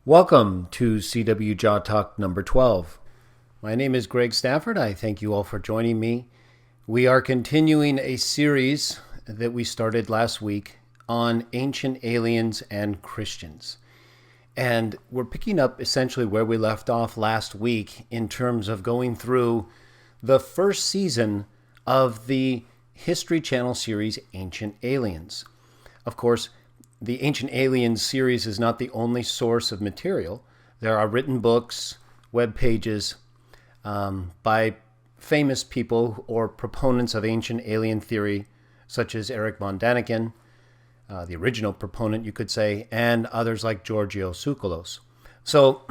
Welcome to CWJah Talk number 12. My name is Greg Stafford. I thank you all for joining me. We are continuing a series that we started last week on ancient aliens and Christians. And we're picking up essentially where we left off last week in terms of going through the first season of the History Channel series, Ancient Aliens. Of course, the Ancient Aliens series is not the only source of material. There are written books, web pages by famous people or proponents of ancient alien theory, such as Erich von Däniken, the original proponent, you could say, and others like Giorgio, Tsoukalos. So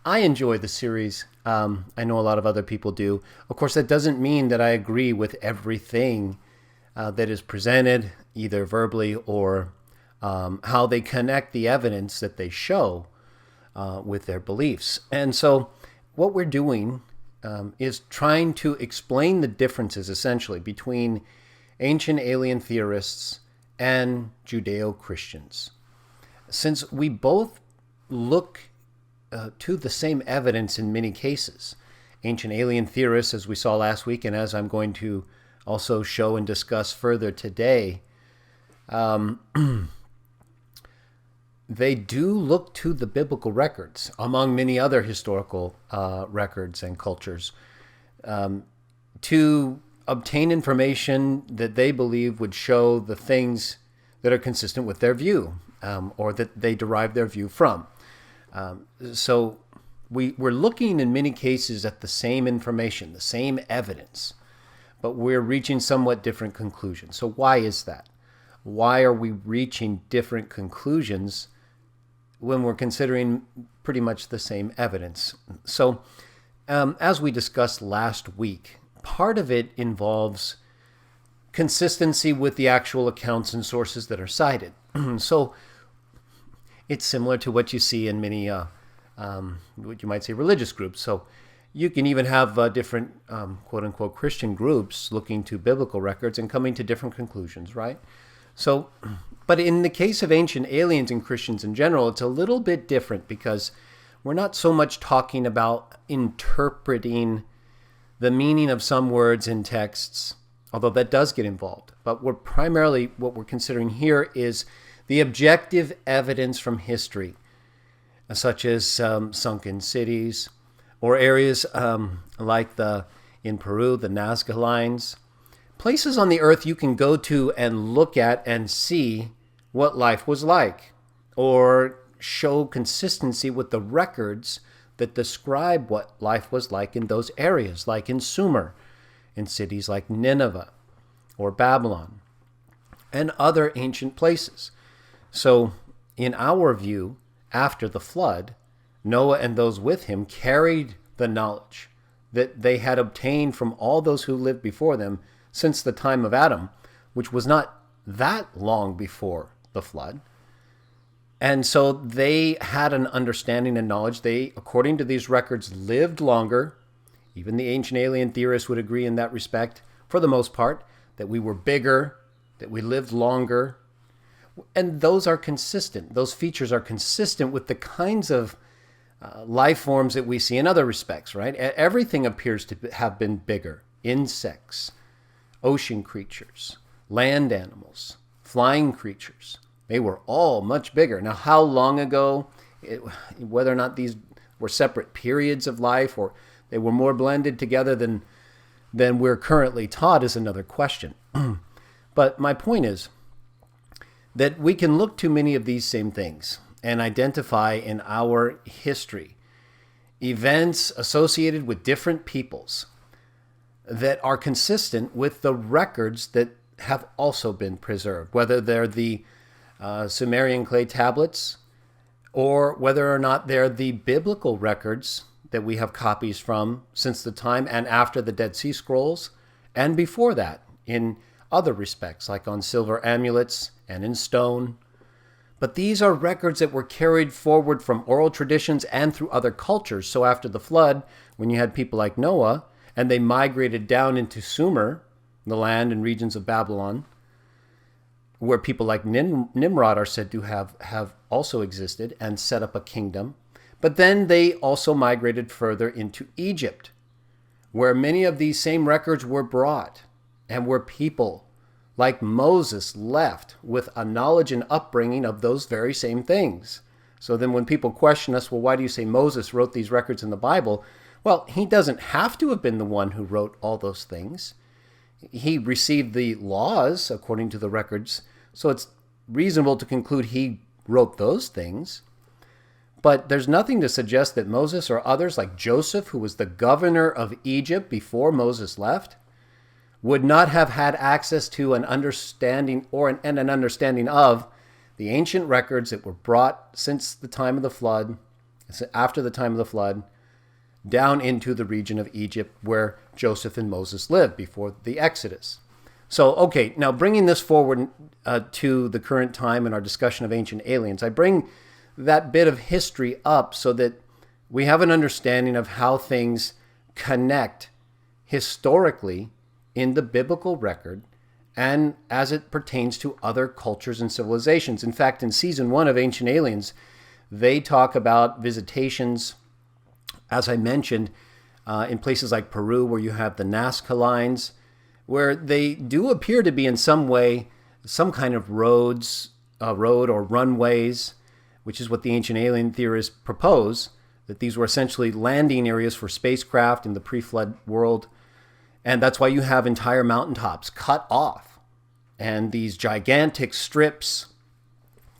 I enjoy the series. I know a lot of other people do. Of course, that doesn't mean that I agree with everything that is presented, either verbally or how they connect the evidence that they show with their beliefs. And so what we're doing is trying to explain the differences, essentially, between ancient alien theorists and Judeo-Christians. Since we both look to the same evidence in many cases, ancient alien theorists, as we saw last week, and as I'm going to also show and discuss further today, they do look to the biblical records, among many other historical records and cultures, to obtain information that they believe would show the things that are consistent with their view, or that they derive their view from. So we're looking in many cases at the same information, the same evidence, but we're reaching somewhat different conclusions. So why is that? Why are we reaching different conclusions when we're considering pretty much the same evidence? So, as we discussed last week, part of it involves consistency with the actual accounts and sources that are cited. So, it's similar to what you see in many, what you might say, religious groups. So, you can even have different, quote-unquote, Christian groups looking to biblical records and coming to different conclusions, right? So, but in the case of ancient aliens and Christians in general, it's a little bit different because we're not so much talking about interpreting the meaning of some words in texts, although that does get involved. But what we're considering here is the objective evidence from history, such as sunken cities or areas like in Peru, the Nazca Lines. Places on the earth you can go to and look at and see what life was like, or show consistency with the records that describe what life was like in those areas, like in Sumer, in cities like Nineveh or Babylon, and other ancient places. So, in our view, after the flood, Noah and those with him carried the knowledge that they had obtained from all those who lived before them since the time of Adam, which was not that long before the flood. And so they had an understanding and knowledge. They, according to these records, lived longer. Even the ancient alien theorists would agree in that respect, for the most part, that we were bigger, that we lived longer. And those are consistent. Those features are consistent with the kinds of life forms that we see in other respects, right? Everything appears to have been bigger. Insects, ocean creatures, land animals, flying creatures. They were all much bigger. Now, how long ago, whether or not these were separate periods of life or they were more blended together than we're currently taught is another question. But my point is that we can look to many of these same things and identify in our history events associated with different peoples that are consistent with the records that have also been preserved, whether they're the Sumerian clay tablets or whether or not they're the biblical records that we have copies from since the time and after the Dead Sea Scrolls and before that in other respects, like on silver amulets and in stone. But these are records that were carried forward from oral traditions and through other cultures. So after the flood, when you had people like Noah, and they migrated down into Sumer, the land and regions of Babylon, where people like Nimrod are said to have also existed and set up a kingdom. But then they also migrated further into Egypt, where many of these same records were brought, and where people like Moses left with a knowledge and upbringing of those very same things. So then when people question us, well, why do you say Moses wrote these records in the Bible? Well, he doesn't have to have been the one who wrote all those things. He received the laws according to the records, so it's reasonable to conclude he wrote those things. But there's nothing to suggest that Moses or others like Joseph, who was the governor of Egypt before Moses left, would not have had access to an understanding and an understanding of the ancient records that were brought since the time of the flood, after the time of the flood, down into the region of Egypt where Joseph and Moses lived before the Exodus. So, okay, now bringing this forward to the current time in our discussion of ancient aliens, I bring that bit of history up so that we have an understanding of how things connect historically in the biblical record and as it pertains to other cultures and civilizations. In fact, in season 1 of Ancient Aliens, they talk about visitations, as I mentioned, in places like Peru, where you have the Nazca lines, where they do appear to be in some way some kind of road or runways, which is what the ancient alien theorists propose, that these were essentially landing areas for spacecraft in the pre-flood world. And that's why you have entire mountaintops cut off and these gigantic strips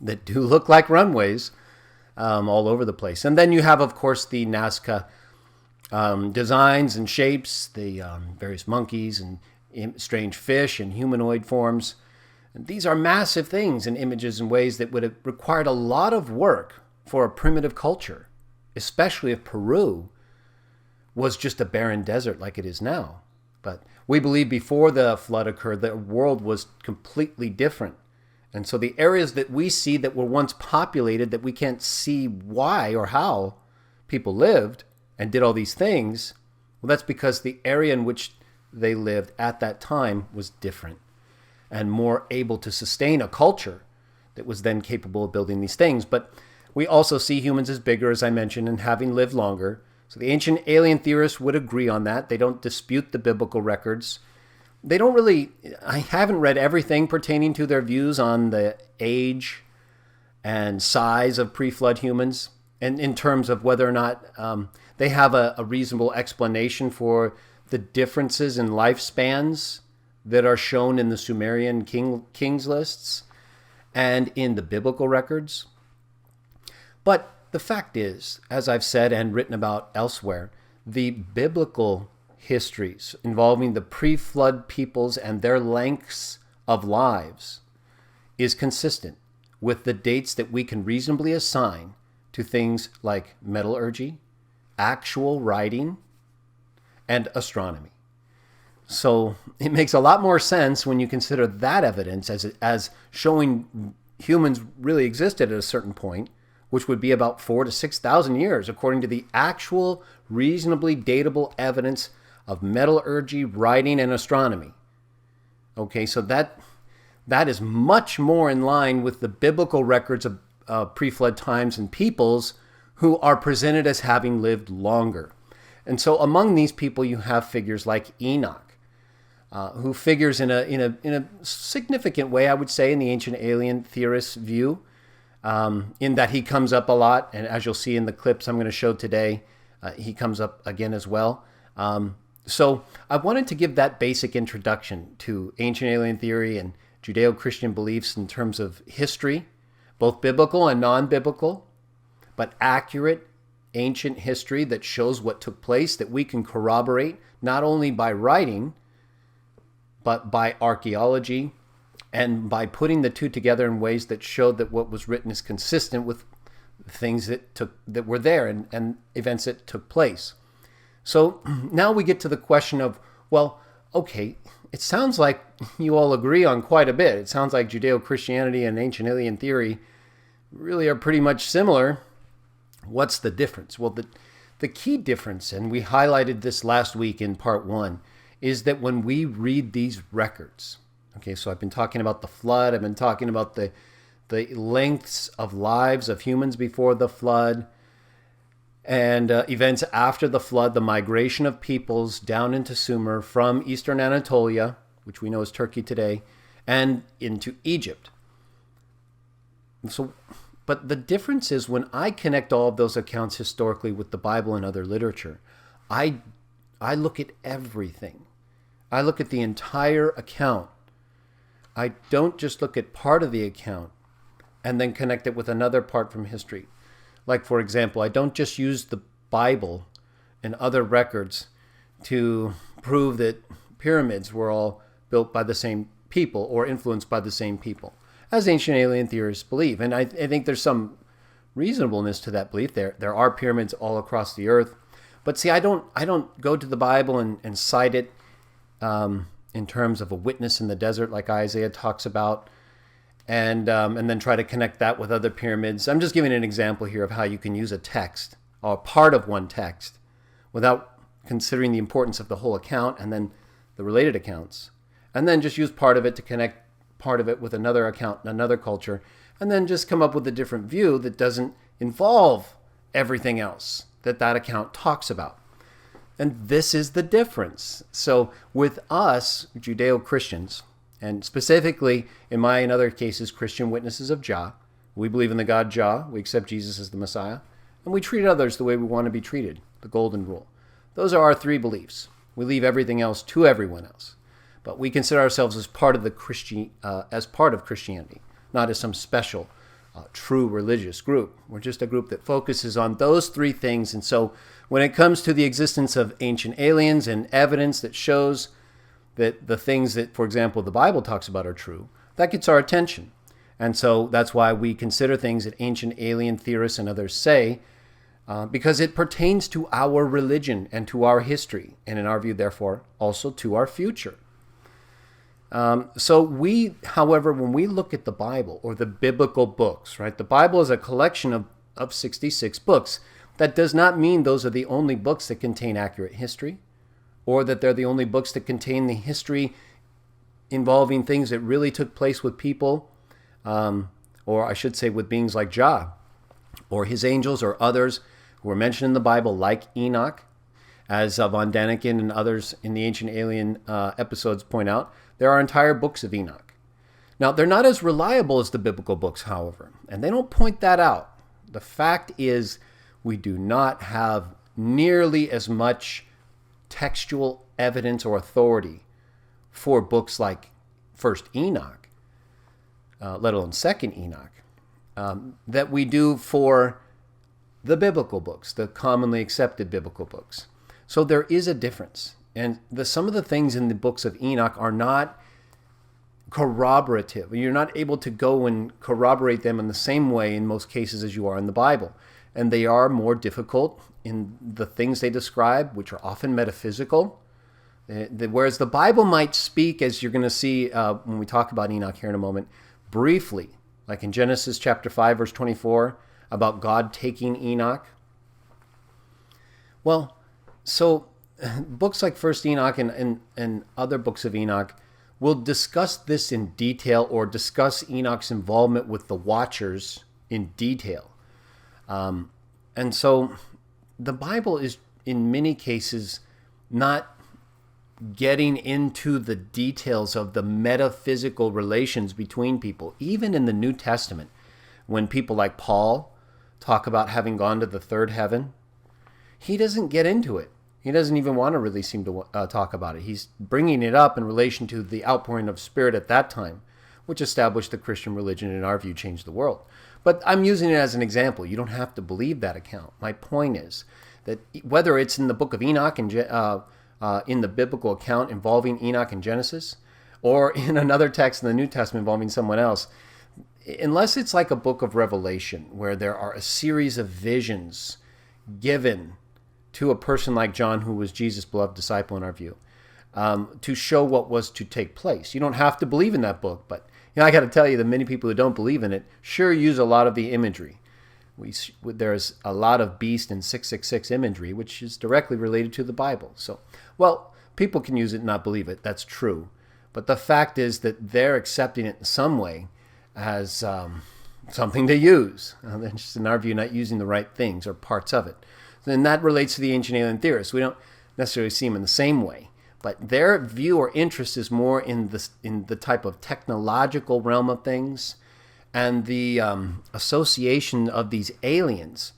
that do look like runways all over the place. And then you have, of course, the Nazca designs and shapes, the various monkeys and strange fish and humanoid forms. And these are massive things and images in ways that would have required a lot of work for a primitive culture, especially if Peru was just a barren desert like it is now. But we believe before the flood occurred, the world was completely different. And so the areas that we see that were once populated, that we can't see why or how people lived and did all these things, well, that's because the area in which they lived at that time was different and more able to sustain a culture that was then capable of building these things. But we also see humans as bigger, as I mentioned, and having lived longer. So the ancient alien theorists would agree on that. They don't dispute the biblical records. I haven't read everything pertaining to their views on the age and size of pre-flood humans, and in terms of whether or not they have a reasonable explanation for the differences in lifespans that are shown in the Sumerian kings lists and in the biblical records. But the fact is, as I've said and written about elsewhere, the biblical histories involving the pre-flood peoples and their lengths of lives is consistent with the dates that we can reasonably assign to things like metallurgy, actual writing, and astronomy. So it makes a lot more sense when you consider that evidence as showing humans really existed at a certain point, which would be about 4,000 to 6,000 years, according to the actual reasonably datable evidence of metallurgy, writing, and astronomy. Okay, so that is much more in line with the biblical records of pre-flood times and peoples who are presented as having lived longer. And so among these people, you have figures like Enoch, who figures in a significant way, I would say, in the ancient alien theorists' view, in that he comes up a lot, and as you'll see in the clips I'm going to show today, he comes up again as well. So I wanted to give that basic introduction to ancient alien theory and Judeo-Christian beliefs in terms of history, both biblical and non-biblical, but accurate ancient history that shows what took place, that we can corroborate not only by writing, but by archaeology, and by putting the two together in ways that showed that what was written is consistent with things that were there and events that took place. So now we get to the question of, well, okay, it sounds like you all agree on quite a bit. It sounds like Judeo-Christianity and ancient alien theory really are pretty much similar. What's the difference? Well, the key difference, and we highlighted this last week in part 1, is that when we read these records, okay, so I've been talking about the flood, I've been talking about the lengths of lives of humans before the flood, and events after the flood, the migration of peoples down into Sumer from eastern Anatolia, which we know is Turkey today, and into Egypt. So, but the difference is when I connect all of those accounts historically with the Bible and other literature, I look at everything. I look at the entire account. I don't just look at part of the account and then connect it with another part from history. Like, for example, I don't just use the Bible and other records to prove that pyramids were all built by the same people or influenced by the same people, as ancient alien theorists believe. And I think there's some reasonableness to that belief. There are pyramids all across the earth. But see, I don't go to the Bible and cite it in terms of a witness in the desert like Isaiah talks about, and then try to connect that with other pyramids. I'm just giving an example here of how you can use a text or part of one text without considering the importance of the whole account and then the related accounts, and then just use part of it to connect part of it with another account in another culture, and then just come up with a different view that doesn't involve everything else that account talks about. And this is the difference. So with us, Judeo-Christians, and specifically in my and other cases, Christian witnesses of Jah, we believe in the God Jah, we accept Jesus as the Messiah, and we treat others the way we want to be treated, the golden rule. Those are our three beliefs. We leave everything else to everyone else. But we consider ourselves as part of Christianity, not as some special, true religious group. We're just a group that focuses on those three things. And so when it comes to the existence of ancient aliens and evidence that shows that the things that, for example, the Bible talks about are true, that gets our attention. And so that's why we consider things that ancient alien theorists and others say, because it pertains to our religion and to our history, and in our view, therefore, also to our future. So we, however, when we look at the Bible or the biblical books, right, the Bible is a collection of 66 books. That does not mean those are the only books that contain accurate history, or that they're the only books that contain the history involving things that really took place with people, or I should say with beings like Jah, or his angels, or others who are mentioned in the Bible, like Enoch, as Von Daniken and others in the Ancient Alien episodes point out. There are entire books of Enoch. Now, they're not as reliable as the biblical books, however, and they don't point that out. The fact is, we do not have nearly as much textual evidence or authority for books like First Enoch, let alone Second Enoch, that we do for the biblical books, the commonly accepted biblical books. So there is a difference. And some of the things in the books of Enoch are not corroborative. You're not able to go and corroborate them in the same way in most cases as you are in the Bible. And they are more difficult in the things they describe, which are often metaphysical. Whereas the Bible might speak, as you're going to see when we talk about Enoch here in a moment, briefly, like in Genesis chapter 5, verse 24, about God taking Enoch. Well, so books like First Enoch and other books of Enoch will discuss this in detail, or discuss Enoch's involvement with the Watchers in detail. And so the Bible is, in many cases, not getting into the details of the metaphysical relations between people. Even in the New Testament, when people like Paul talk about having gone to the third heaven, he doesn't get into it. He doesn't even want to really seem to talk about it. He's bringing it up in relation to the outpouring of Spirit at that time, which established the Christian religion, in our view, changed the world. But I'm using it as an example. You don't have to believe that account. My point is that whether it's in the book of Enoch and in the biblical account involving Enoch in Genesis, or in another text in the New Testament involving someone else, unless it's like a book of Revelation where there are a series of visions given to a person like John, who was Jesus' beloved disciple in our view, to show what was to take place. You don't have to believe in that book, but I got to tell you that many people who don't believe in it sure use a lot of the imagery. There's a lot of beast and 666 imagery, which is directly related to the Bible. So, well, people can use it and not believe it. That's true. But the fact is that they're accepting it in some way as something to use. They're just, in our view, not using the right things or parts of it. And that relates to the ancient alien theorists. We don't necessarily see them in the same way, but their view or interest is more in the type of technological realm of things, and the association of these aliens,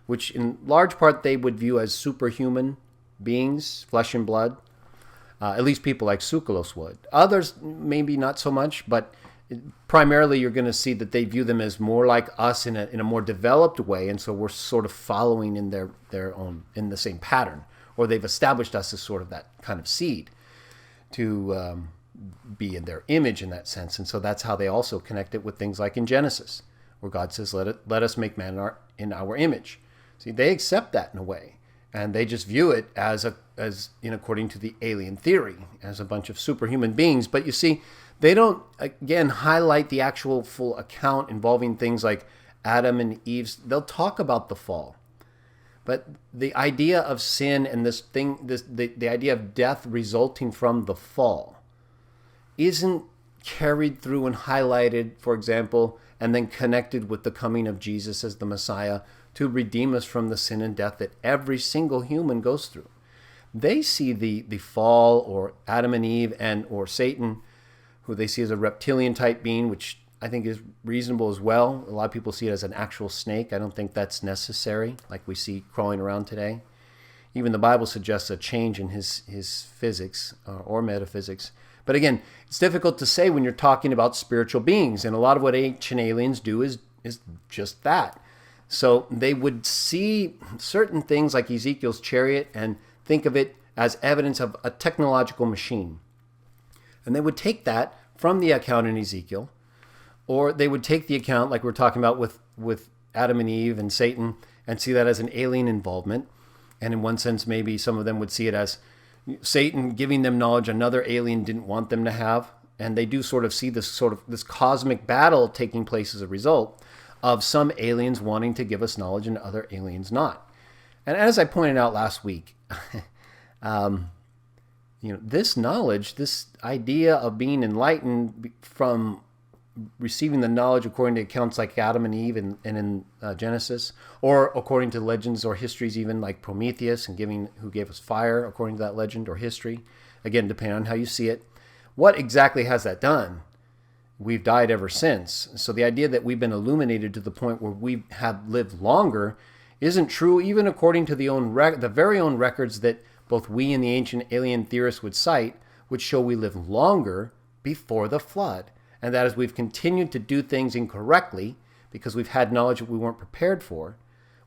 which in large part they would view as superhuman beings, flesh and blood. At least people like Tsoukalos would. Others maybe not so much, but primarily you're going to see that they view them as more like us in a more developed way, and so we're sort of following in their own, in the same pattern, or they've established us as sort of that kind of seed to be in their image in that sense. And so that's how they also connect it with things like in Genesis, where God says, let us make man in our image. See, they accept that in a way, and they just view it as according to the alien theory, as a bunch of superhuman beings. But you see, they don't, again, highlight the actual full account involving things like Adam and Eve's. They'll talk about the fall. But the idea of sin and the idea of death resulting from the fall isn't carried through and highlighted, for example, and then connected with the coming of Jesus as the Messiah to redeem us from the sin and death that every single human goes through. They see the fall, or Adam and Eve, or Satan, who they see as a reptilian type being, which I think is reasonable as well. A lot of people see it as an actual snake. I don't think that's necessary, like we see crawling around today. Even the Bible suggests a change in his physics or metaphysics. But again, it's difficult to say when you're talking about spiritual beings, and a lot of what ancient aliens do is just that. So they would see certain things like Ezekiel's chariot and think of it as evidence of a technological machine. And they would take that from the account in Ezekiel, or they would take the account like we're talking about with Adam and Eve and Satan, and see that as an alien involvement. And in one sense, maybe some of them would see it as Satan giving them knowledge another alien didn't want them to have. And they do sort of see this cosmic battle taking place as a result of some aliens wanting to give us knowledge and other aliens not. And as I pointed out last week, this knowledge, this idea of being enlightened from receiving the knowledge according to accounts like Adam and Eve and in Genesis, or according to legends or histories even like Prometheus and who gave us fire according to that legend or history, again, depending on how you see it. What exactly has that done? We've died ever since. So the idea that we've been illuminated to the point where we have lived longer isn't true, even according to the very own records that both we and the ancient alien theorists would cite, which show we lived longer before the flood. And that as we've continued to do things incorrectly, because we've had knowledge that we weren't prepared for,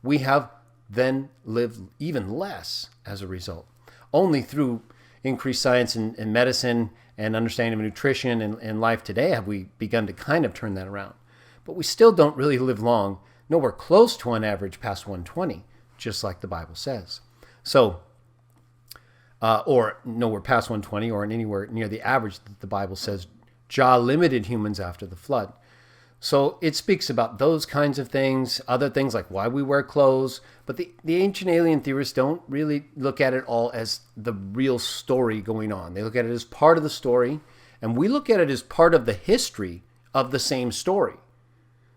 we have then lived even less as a result. Only through increased science and medicine and understanding of nutrition and life today have we begun to kind of turn that around. But we still don't really live long, nowhere close to on average past 120, just like the Bible says. So, or nowhere past 120 or anywhere near the average that the Bible says Jah limited humans after the flood. So it speaks about those kinds of things, other things like why we wear clothes. But the ancient alien theorists don't really look at it all as the real story going on. They look at it as part of the story, and we look at it as part of the history of the same story.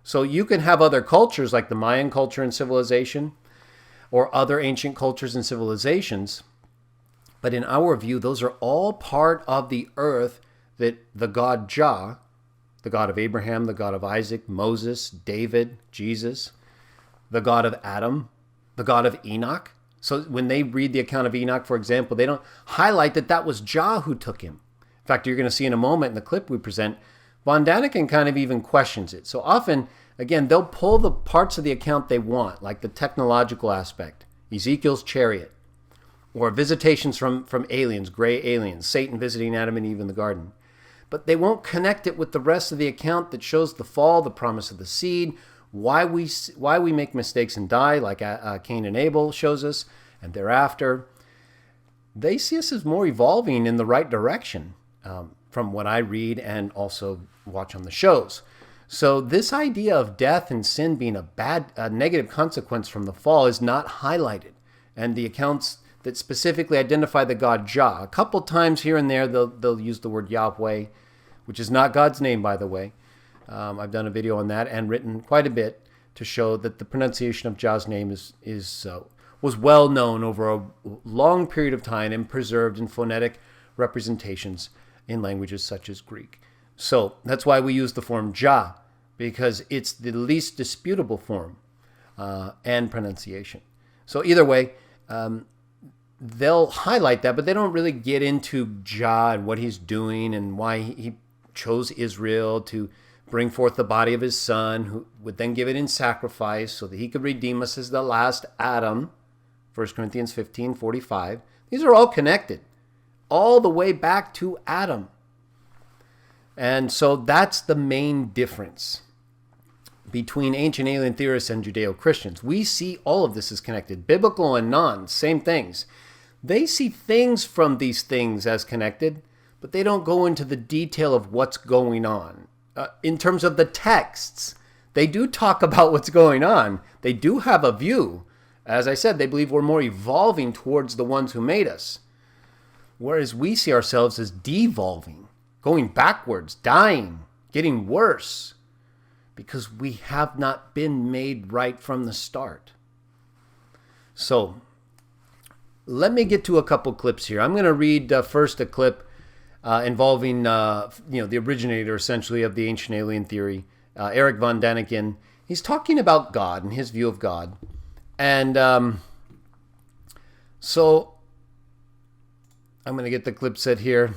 So you can have other cultures like the Mayan culture and civilization, or other ancient cultures and civilizations, but in our view, those are all part of the earth that the God Jah, the God of Abraham, the God of Isaac, Moses, David, Jesus, the God of Adam, the God of Enoch. So when they read the account of Enoch, for example, they don't highlight that was Jah who took him. In fact, you're going to see in a moment in the clip we present, Von Daniken kind of even questions it. So often, again, they'll pull the parts of the account they want, like the technological aspect, Ezekiel's chariot, or visitations from aliens, gray aliens, Satan visiting Adam and Eve in the garden. But they won't connect it with the rest of the account that shows the fall, the promise of the seed, why we make mistakes and die, like Cain and Abel shows us, and thereafter. They see us as more evolving in the right direction from what I read and also watch on the shows. So this idea of death and sin being a negative consequence from the fall is not highlighted. And the accounts that specifically identify the God Jah, a couple times here and there they'll use the word Yahweh, which is not God's name, by the way. I've done a video on that and written quite a bit to show that the pronunciation of Jah's name will was well known over a long period of time and preserved in phonetic representations in languages such as Greek. So that's why we use the form Jah, because it's the least disputable form and pronunciation. So either way, they'll highlight that, but they don't really get into Jah and what he's doing and why he chose Israel to bring forth the body of his son, who would then give it in sacrifice so that he could redeem us as the last Adam, 1 Corinthians 15:45. These are all connected, all the way back to Adam. And so that's the main difference between ancient alien theorists and Judeo-Christians. We see all of this as connected. Biblical and non, same things. They see things from these things as connected, but they don't go into the detail of what's going on. In terms of the texts, they do talk about what's going on. They do have a view. As I said, they believe we're more evolving towards the ones who made us, whereas we see ourselves as devolving, going backwards, dying, getting worse, because we have not been made right from the start. So let me get to a couple clips here. I'm going to read first a clip involving the originator, essentially, of the ancient alien theory, Eric von Däniken. He's talking about God and his view of God. And so I'm going to get the clip set here.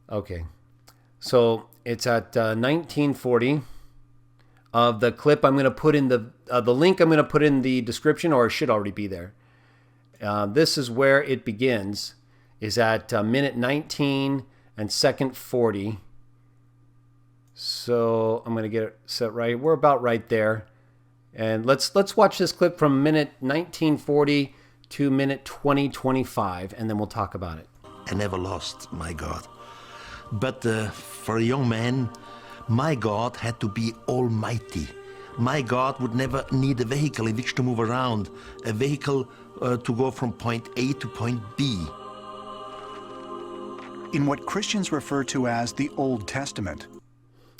Okay. So it's at 1940 of the clip. I'm going to put in the link I'm going to put in the description, or it should already be there. This is where it begins, is at minute 19 and second 40. So I'm going to get it set right. We're about right there. And let's watch this clip from minute 1940 to minute 2025, and then we'll talk about it. I never lost my God. But for a young man, my God had to be almighty. My God would never need a vehicle in which to move around, a vehicle to go from point A to point B. In what Christians refer to as the Old Testament.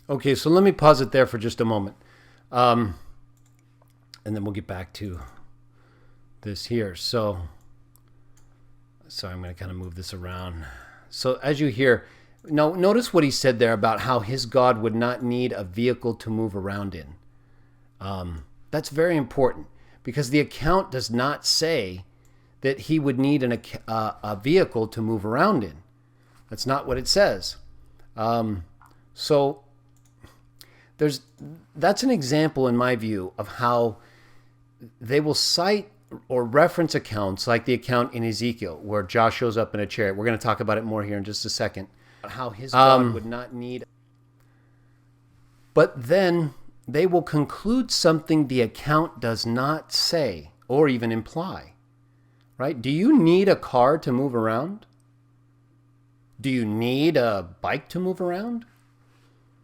Okay, so let me pause it there for just a moment. And then we'll get back to this here. So I'm going to kind of move this around. So as you hear, now notice what he said there about how his God would not need a vehicle to move around in. That's very important, because the account does not say that he would need a vehicle to move around in. That's not what it says. So that's an example, in my view, of how they will cite or reference accounts like the account in Ezekiel where Jah shows up in a chariot. We're going to talk about it more here in just a second. How his God would not need. But then they will conclude something the account does not say or even imply. Right? Do you need a car to move around? Do you need a bike to move around?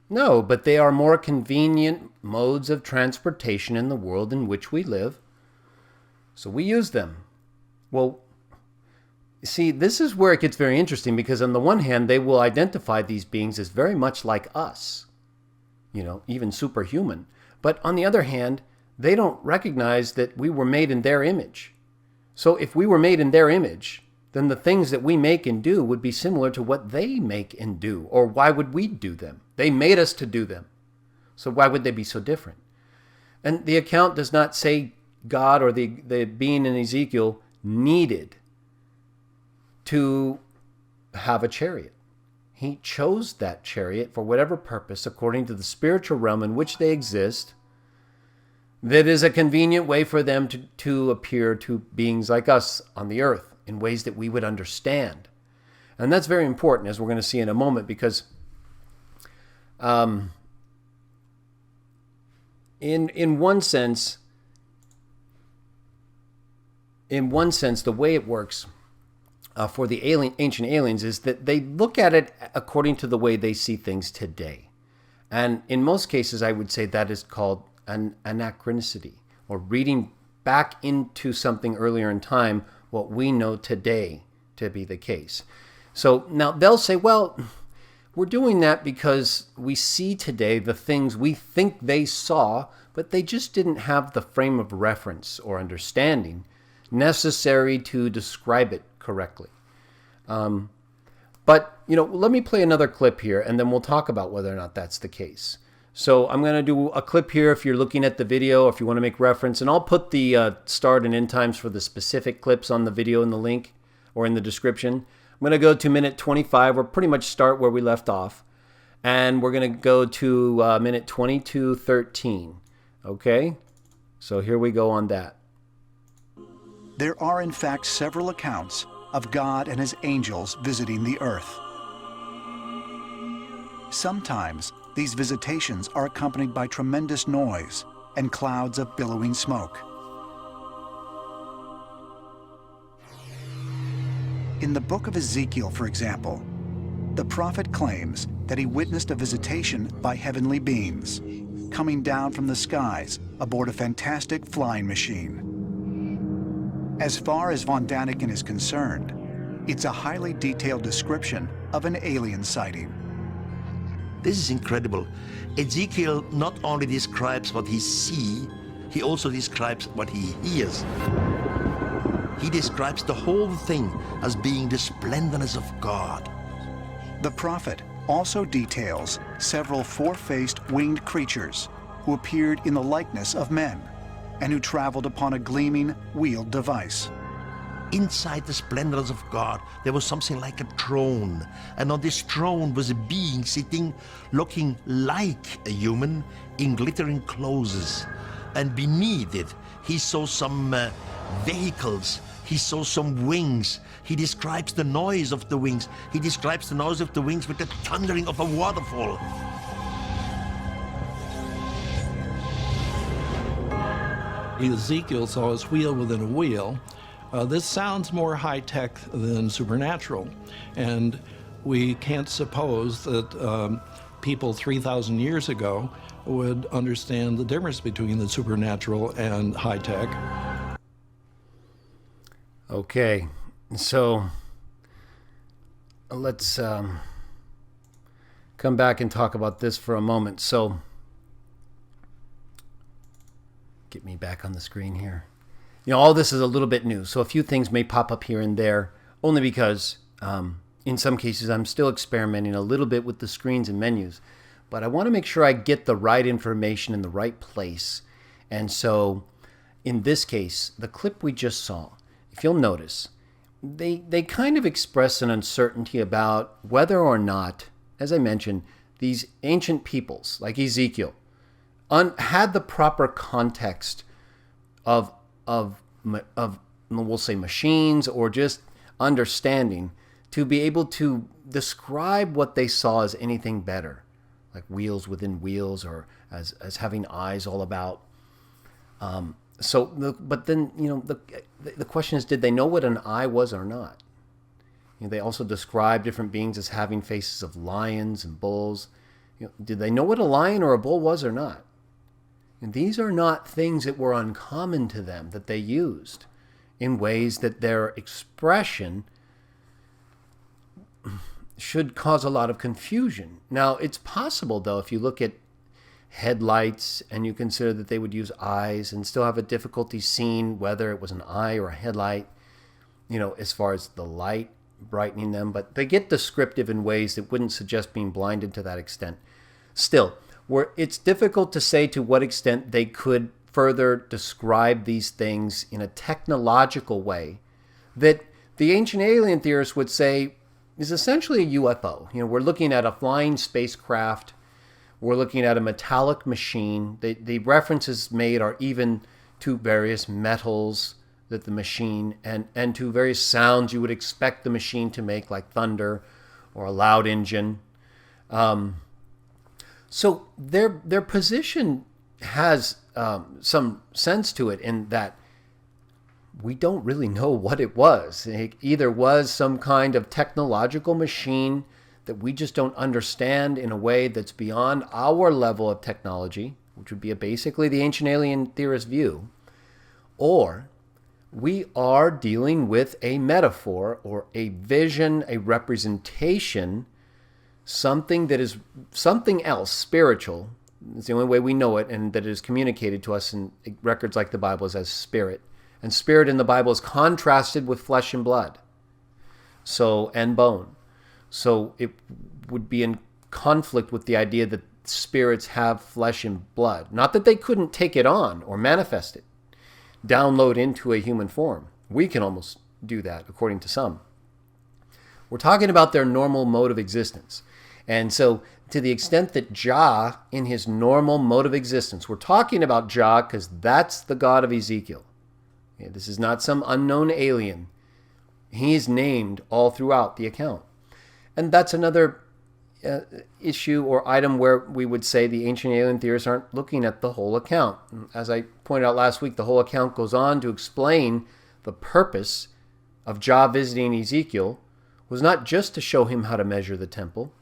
No, but they are more convenient modes of transportation in the world in which we live. So we use them. Well, see, this is where it gets very interesting, because on the one hand, they will identify these beings as very much like us, even superhuman. But on the other hand, they don't recognize that we were made in their image. So if we were made in their image, then the things that we make and do would be similar to what they make and do. Or why would we do them? They made us to do them. So why would they be so different? And the account does not say God or the being in Ezekiel needed to have a chariot. He chose that chariot for whatever purpose, according to the spiritual realm in which they exist, that is a convenient way for them to appear to beings like us on the earth in ways that we would understand. And that's very important, as we're going to see in a moment, because in one sense, the way it works for the ancient aliens is that they look at it according to the way they see things today. And in most cases, I would say that is called an anachronicity, or reading back into something earlier in time what we know today to be the case. So now they'll say, well, We're doing that because we see today the things we think they saw, but they just didn't have the frame of reference or understanding necessary to describe it correctly. But, let me play another clip here, and then we'll talk about whether or not that's the case. So I'm going to do a clip here if you're looking at the video, if you want to make reference, and I'll put the start and end times for the specific clips on the video in the link or in the description. I'm going to go to minute 25. We'll pretty much start where we left off, and we're going to go to minute 22:13. Okay? So here we go on that. There are in fact several accounts of God and his angels visiting the earth. Sometimes these visitations are accompanied by tremendous noise and clouds of billowing smoke. In the book of Ezekiel, for example, the prophet claims that he witnessed a visitation by heavenly beings coming down from the skies aboard a fantastic flying machine. As far as von Daniken is concerned, it's a highly detailed description of an alien sighting. This is incredible. Ezekiel not only describes what he sees, he also describes what he hears. He describes the whole thing as being the splendorness of God. The prophet also details several four-faced winged creatures who appeared in the likeness of men and who traveled upon a gleaming wheeled device. Inside the splendors of God, there was something like a throne. And on this throne was a being sitting, looking like a human, in glittering clothes. And beneath it, he saw some vehicles. He saw some wings. He describes the noise of the wings. He describes the noise of the wings with the thundering of a waterfall. Ezekiel saw his wheel within a wheel. This sounds more high-tech than supernatural, and we can't suppose that people 3,000 years ago would understand the difference between the supernatural and high-tech. Okay, so let's come back and talk about this for a moment. So, get me back on the screen here. All this is a little bit new, so a few things may pop up here and there, only because in some cases I'm still experimenting a little bit with the screens and menus, but I want to make sure I get the right information in the right place. And so in this case, the clip we just saw, if you'll notice, they kind of express an uncertainty about whether or not, as I mentioned, these ancient peoples like Ezekiel had the proper context of we'll say machines or just understanding to be able to describe what they saw as anything better, like wheels within wheels or as having eyes all about. But then the question is, did they know what an eye was or not? They also describe different beings as having faces of lions and bulls. Did they know what a lion or a bull was or not? And these are not things that were uncommon to them, that they used in ways that their expression should cause a lot of confusion. Now, it's possible, though, if you look at headlights and you consider that they would use eyes and still have a difficulty seeing whether it was an eye or a headlight, as far as the light brightening them. But they get descriptive in ways that wouldn't suggest being blinded to that extent. Still, it's difficult to say to what extent they could further describe these things in a technological way that the ancient alien theorists would say is essentially a UFO. We're looking at a flying spacecraft. We're looking at a metallic machine. The references made are even to various metals that the machine and to various sounds you would expect the machine to make, like thunder or a loud engine. So their position has some sense to it in that we don't really know what it was. It either was some kind of technological machine that we just don't understand in a way that's beyond our level of technology, which would be basically the ancient alien theorist view, or we are dealing with a metaphor or a vision, a representation something that is something else, spiritual. It's the only way we know it, and that it is communicated to us in records like the Bible is as spirit. And spirit in the Bible is contrasted with flesh and blood, and bone. So it would be in conflict with the idea that spirits have flesh and blood. Not that they couldn't take it on or manifest it, download into a human form. We can almost do that, according to some. We're talking about their normal mode of existence. And so to the extent that Jah, in his normal mode of existence, we're talking about Jah because that's the God of Ezekiel. This is not some unknown alien. He is named all throughout the account. And that's another issue or item where we would say the ancient alien theorists aren't looking at the whole account. As I pointed out last week, the whole account goes on to explain the purpose of Jah visiting Ezekiel was not just to show him how to measure the temple,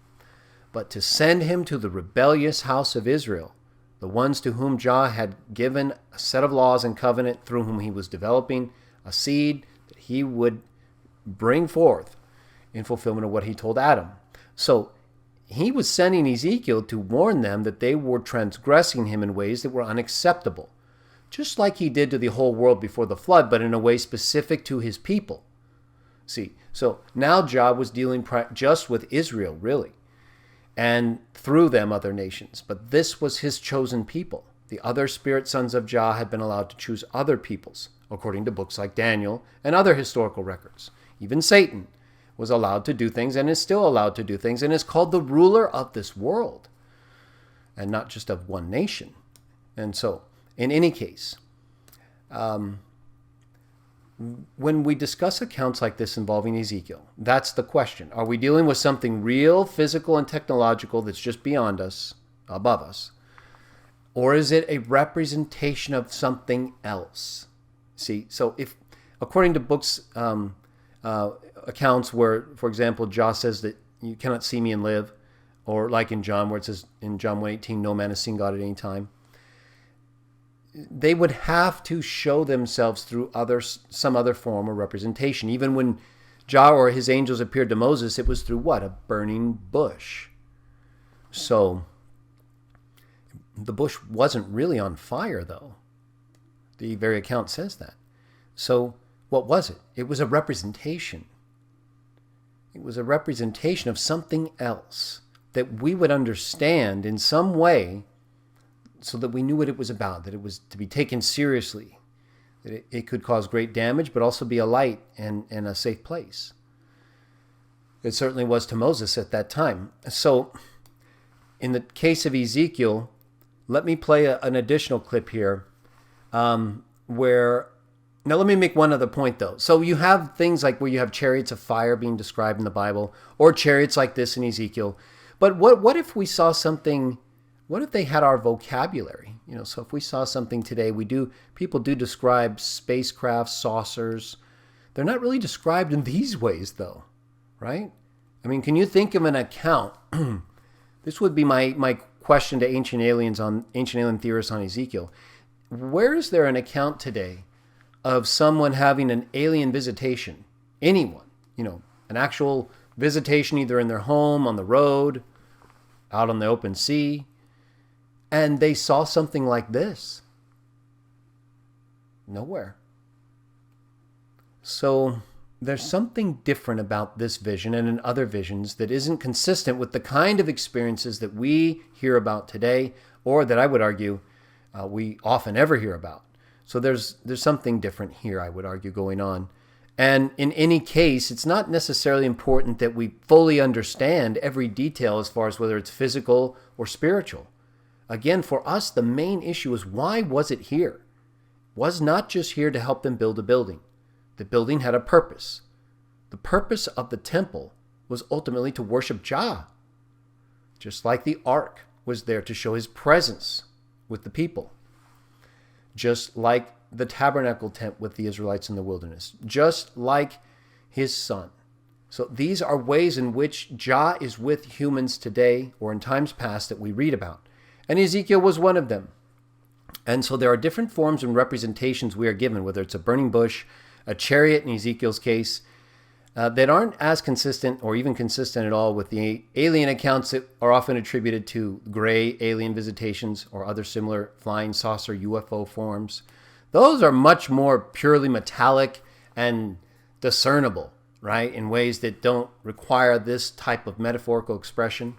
but to send him to the rebellious house of Israel, the ones to whom Jah had given a set of laws and covenant through whom he was developing a seed that he would bring forth in fulfillment of what he told Adam. So he was sending Ezekiel to warn them that they were transgressing him in ways that were unacceptable, just like he did to the whole world before the flood, but in a way specific to his people. See, so now Jah was dealing just with Israel, really, and through them other nations. But this was his chosen people. The other spirit sons of Jah had been allowed to choose other peoples, according to books like Daniel and other historical records. Even Satan was allowed to do things and is still allowed to do things and is called the ruler of this world and not just of one nation. And so, in any case, when we discuss accounts like this involving Ezekiel, that's the question. Are we dealing with something real, physical, and technological that's just beyond us, above us? Or is it a representation of something else? See, so if, according to books, accounts where, for example, Jah says that you cannot see me and live, or like in John, where it says in John 1:18, no man has seen God at any time, they would have to show themselves through some other form or representation. Even when Jah or his angels appeared to Moses, it was through what? A burning bush. So the bush wasn't really on fire, though. The very account says that. So what was it? It was a representation. It was a representation of something else that we would understand in some way, so that we knew what it was about, that it was to be taken seriously, that it could cause great damage, but also be a light and a safe place. It certainly was to Moses at that time. So in the case of Ezekiel, let me play an additional clip here where... Now let me make one other point, though. So you have things like where you have chariots of fire being described in the Bible, or chariots like this in Ezekiel. But what if we saw something... What if they had our vocabulary? So if we saw something today, people do describe spacecraft, saucers. They're not really described in these ways, though, right? I mean, can you think of an account? This would be my question to ancient alien theorists on Ezekiel. Where is there an account today of someone having an alien visitation? Anyone, an actual visitation either in their home, on the road, out on the open sea, and they saw something like this? Nowhere. So there's something different about this vision and in other visions that isn't consistent with the kind of experiences that we hear about today, or that I would argue we often ever hear about. So there's something different here, I would argue, going on. And in any case, it's not necessarily important that we fully understand every detail as far as whether it's physical or spiritual. Again, for us, the main issue is, why was it here? It was not just here to help them build a building. The building had a purpose. The purpose of the temple was ultimately to worship Jah, just like the ark was there to show his presence with the people, just like the tabernacle tent with the Israelites in the wilderness, just like his son. So these are ways in which Jah is with humans today, or in times past, that we read about. And Ezekiel was one of them. And so there are different forms and representations we are given, whether it's a burning bush, a chariot in Ezekiel's case, that aren't as consistent or even consistent at all with the alien accounts that are often attributed to gray alien visitations or other similar flying saucer UFO forms. Those are much more purely metallic and discernible, right, in ways that don't require this type of metaphorical expression.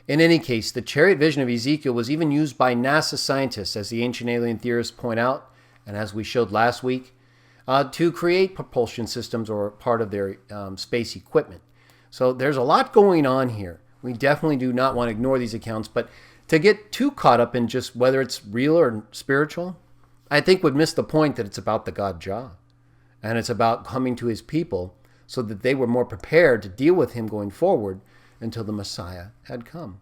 In any case, the chariot vision of Ezekiel was even used by NASA scientists, as the ancient alien theorists point out, and as we showed last week, to create propulsion systems or part of their space equipment. So there's a lot going on here. We definitely do not want to ignore these accounts, but to get too caught up in just whether it's real or spiritual, I think would miss the point that it's about the God Jah. And it's about coming to his people so that they were more prepared to deal with him going forward until the Messiah had come.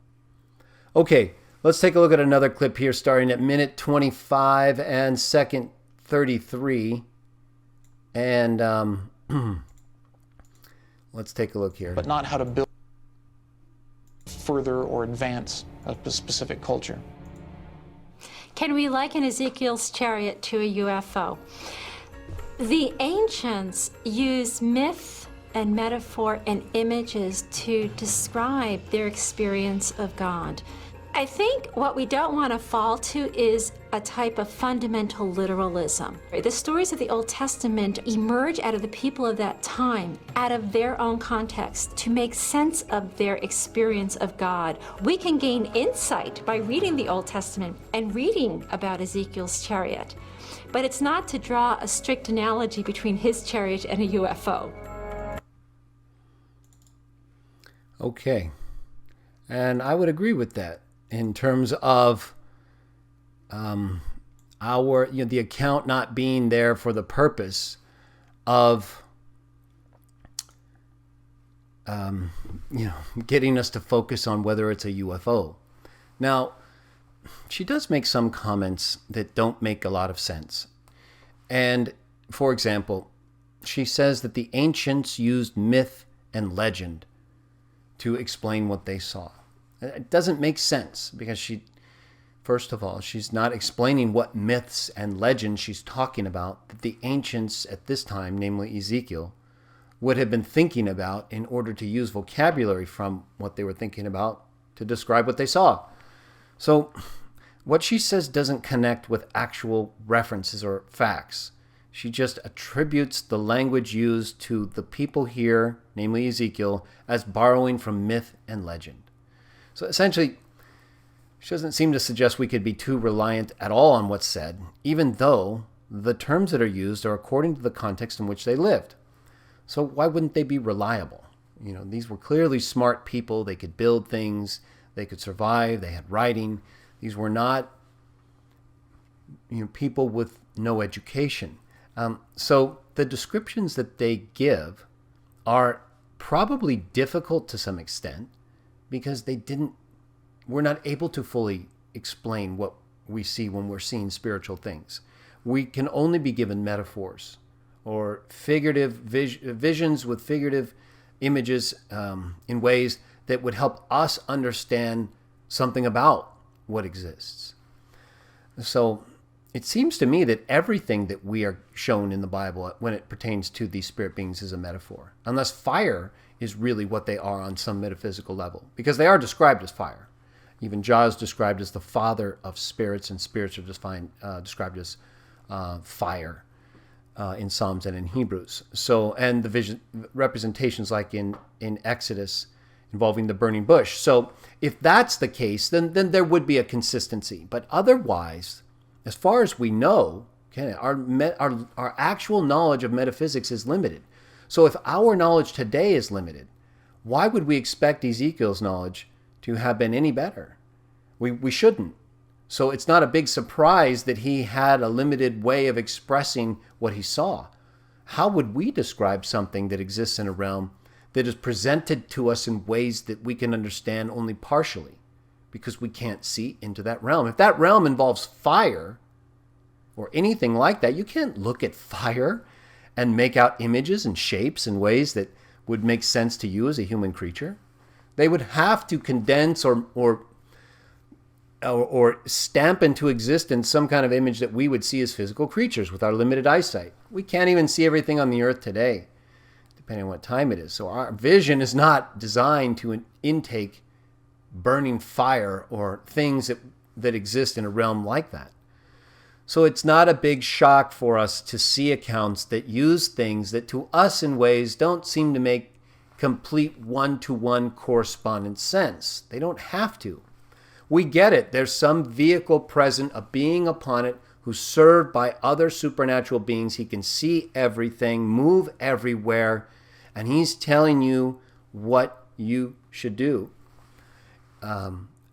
Okay, let's take a look at another clip here starting at minute 25 and second 33. And let's take a look here. But not how to build further or advance a specific culture. Can we liken Ezekiel's chariot to a UFO? The ancients used myth and metaphor and images to describe their experience of God. I think what we don't want to fall to is a type of fundamental literalism. The stories of the Old Testament emerge out of the people of that time, out of their own context, to make sense of their experience of God. We can gain insight by reading the Old Testament and reading about Ezekiel's chariot, but it's not to draw a strict analogy between his chariot and a UFO. Okay, and I would agree with that in terms of the account not being there for the purpose of getting us to focus on whether it's a UFO. Now, she does make some comments that don't make a lot of sense. And for example, she says that the ancients used myth and legend to explain what they saw. It doesn't make sense because first of all, she's not explaining what myths and legends she's talking about that the ancients at this time, namely Ezekiel, would have been thinking about in order to use vocabulary from what they were thinking about to describe what they saw. So what she says doesn't connect with actual references or facts. She just attributes the language used to the people here, namely Ezekiel, as borrowing from myth and legend. So essentially, she doesn't seem to suggest we could be too reliant at all on what's said, even though the terms that are used are according to the context in which they lived. So why wouldn't they be reliable? These were clearly smart people. They could build things. They could survive. They had writing. These were not people with no education. So the descriptions that they give are probably difficult to some extent because we're not able to fully explain what we see when we're seeing spiritual things. We can only be given metaphors or figurative visions with figurative images in ways that would help us understand something about what exists. So it seems to me that everything that we are shown in the Bible when it pertains to these spirit beings is a metaphor, unless fire is really what they are on some metaphysical level, because they are described as fire. Even Jah is described as the father of spirits, and spirits are described as fire in Psalms and in Hebrews. So, and the representations like in Exodus involving the burning bush. So if that's the case, then there would be a consistency. But otherwise, as far as we know, our actual knowledge of metaphysics is limited. So if our knowledge today is limited, why would we expect Ezekiel's knowledge to have been any better? We shouldn't. So it's not a big surprise that he had a limited way of expressing what he saw. How would we describe something that exists in a realm that is presented to us in ways that we can understand only partially? Because we can't see into that realm. If that realm involves fire or anything like that, you can't look at fire and make out images and shapes in ways that would make sense to you as a human creature. They would have to condense or stamp into existence some kind of image that we would see as physical creatures with our limited eyesight. We can't even see everything on the earth today. depending on what time it is. So our vision is not designed to intake burning fire or things that exist in a realm like that. So it's not a big shock for us to see accounts that use things that to us in ways don't seem to make complete one-to-one correspondent sense. They don't have to. We get it. There's some vehicle present, a being upon it who's served by other supernatural beings. He can see everything, move everywhere, and he's telling you what you should do.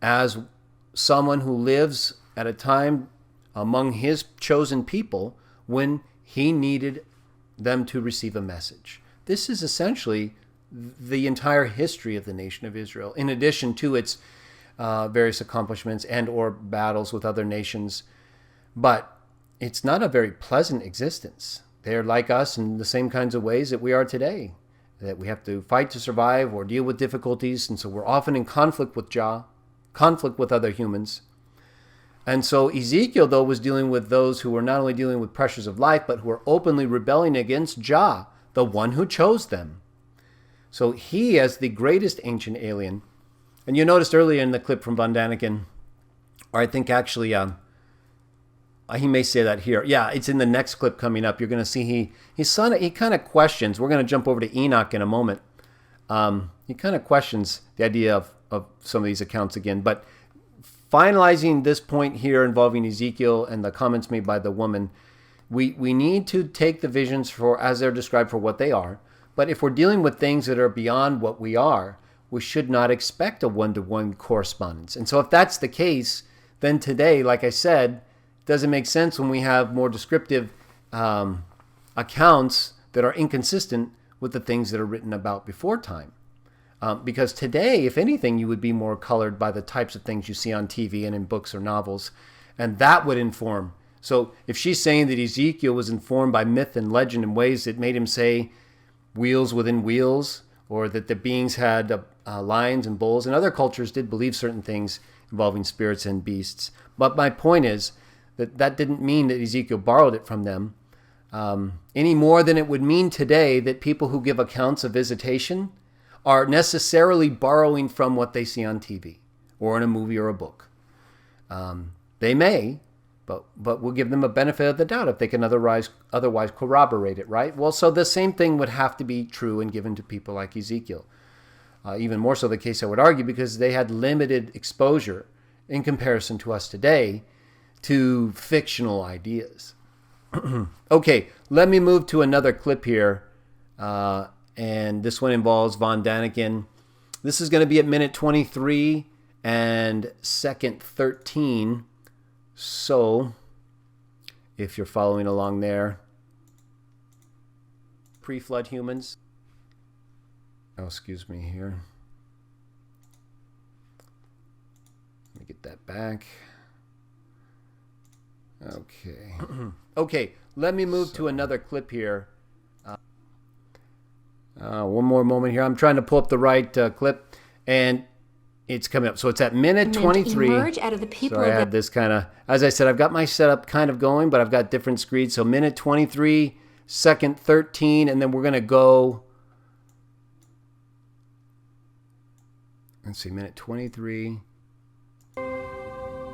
As someone who lives at a time among his chosen people when he needed them to receive a message. This is essentially the entire history of the nation of Israel, in addition to its various accomplishments and or battles with other nations. But it's not a very pleasant existence. They're like us in the same kinds of ways that we are today, that we have to fight to survive or deal with difficulties, and so we're often in conflict with Jah, conflict with other humans. And so Ezekiel, though, was dealing with those who were not only dealing with pressures of life, but who were openly rebelling against Jah, the one who chose them. So he, as the greatest ancient alien, and you noticed earlier in the clip from Von Daniken, or I think actually he may say that here. Yeah, it's in the next clip coming up. You're going to see he kind of questions. We're going to jump over to Enoch in a moment. He kind of questions the idea of some of these accounts again, but finalizing this point here involving Ezekiel and the comments made by the woman, we need to take the visions for as they're described for what they are. But if we're dealing with things that are beyond what we are, we should not expect a one-to-one correspondence. And so if that's the case, then today, like I said, it doesn't make sense when we have more descriptive accounts that are inconsistent with the things that are written about before time. Because today, if anything, you would be more colored by the types of things you see on TV and in books or novels. And that would inform. So if she's saying that Ezekiel was informed by myth and legend in ways that made him say wheels within wheels, or that the beings had lions and bulls, and other cultures did believe certain things involving spirits and beasts. But my point is that didn't mean that Ezekiel borrowed it from them, any more than it would mean today that people who give accounts of visitation are necessarily borrowing from what they see on TV or in a movie or a book. They may, but we'll give them a benefit of the doubt if they can otherwise corroborate it, right? Well, so the same thing would have to be true and given to people like Ezekiel. Even more so the case, I would argue, because they had limited exposure in comparison to us today to fictional ideas. Okay, let me move to another clip here. And this one involves Von Daniken. This is going to be at minute 23 and second 13. So, if you're following along there, pre-flood humans. Oh, excuse me here. Let me get that back. Okay. Okay, let me move to another clip here. One more moment here. I'm trying to pull up the right clip, and it's coming up. So it's at minute 23. Emerge out of the people. Sorry, I had this kind of, as I said, I've got my setup kind of going, but I've got different screens. So minute 23, second 13, and then we're going to go, let's see, minute 23.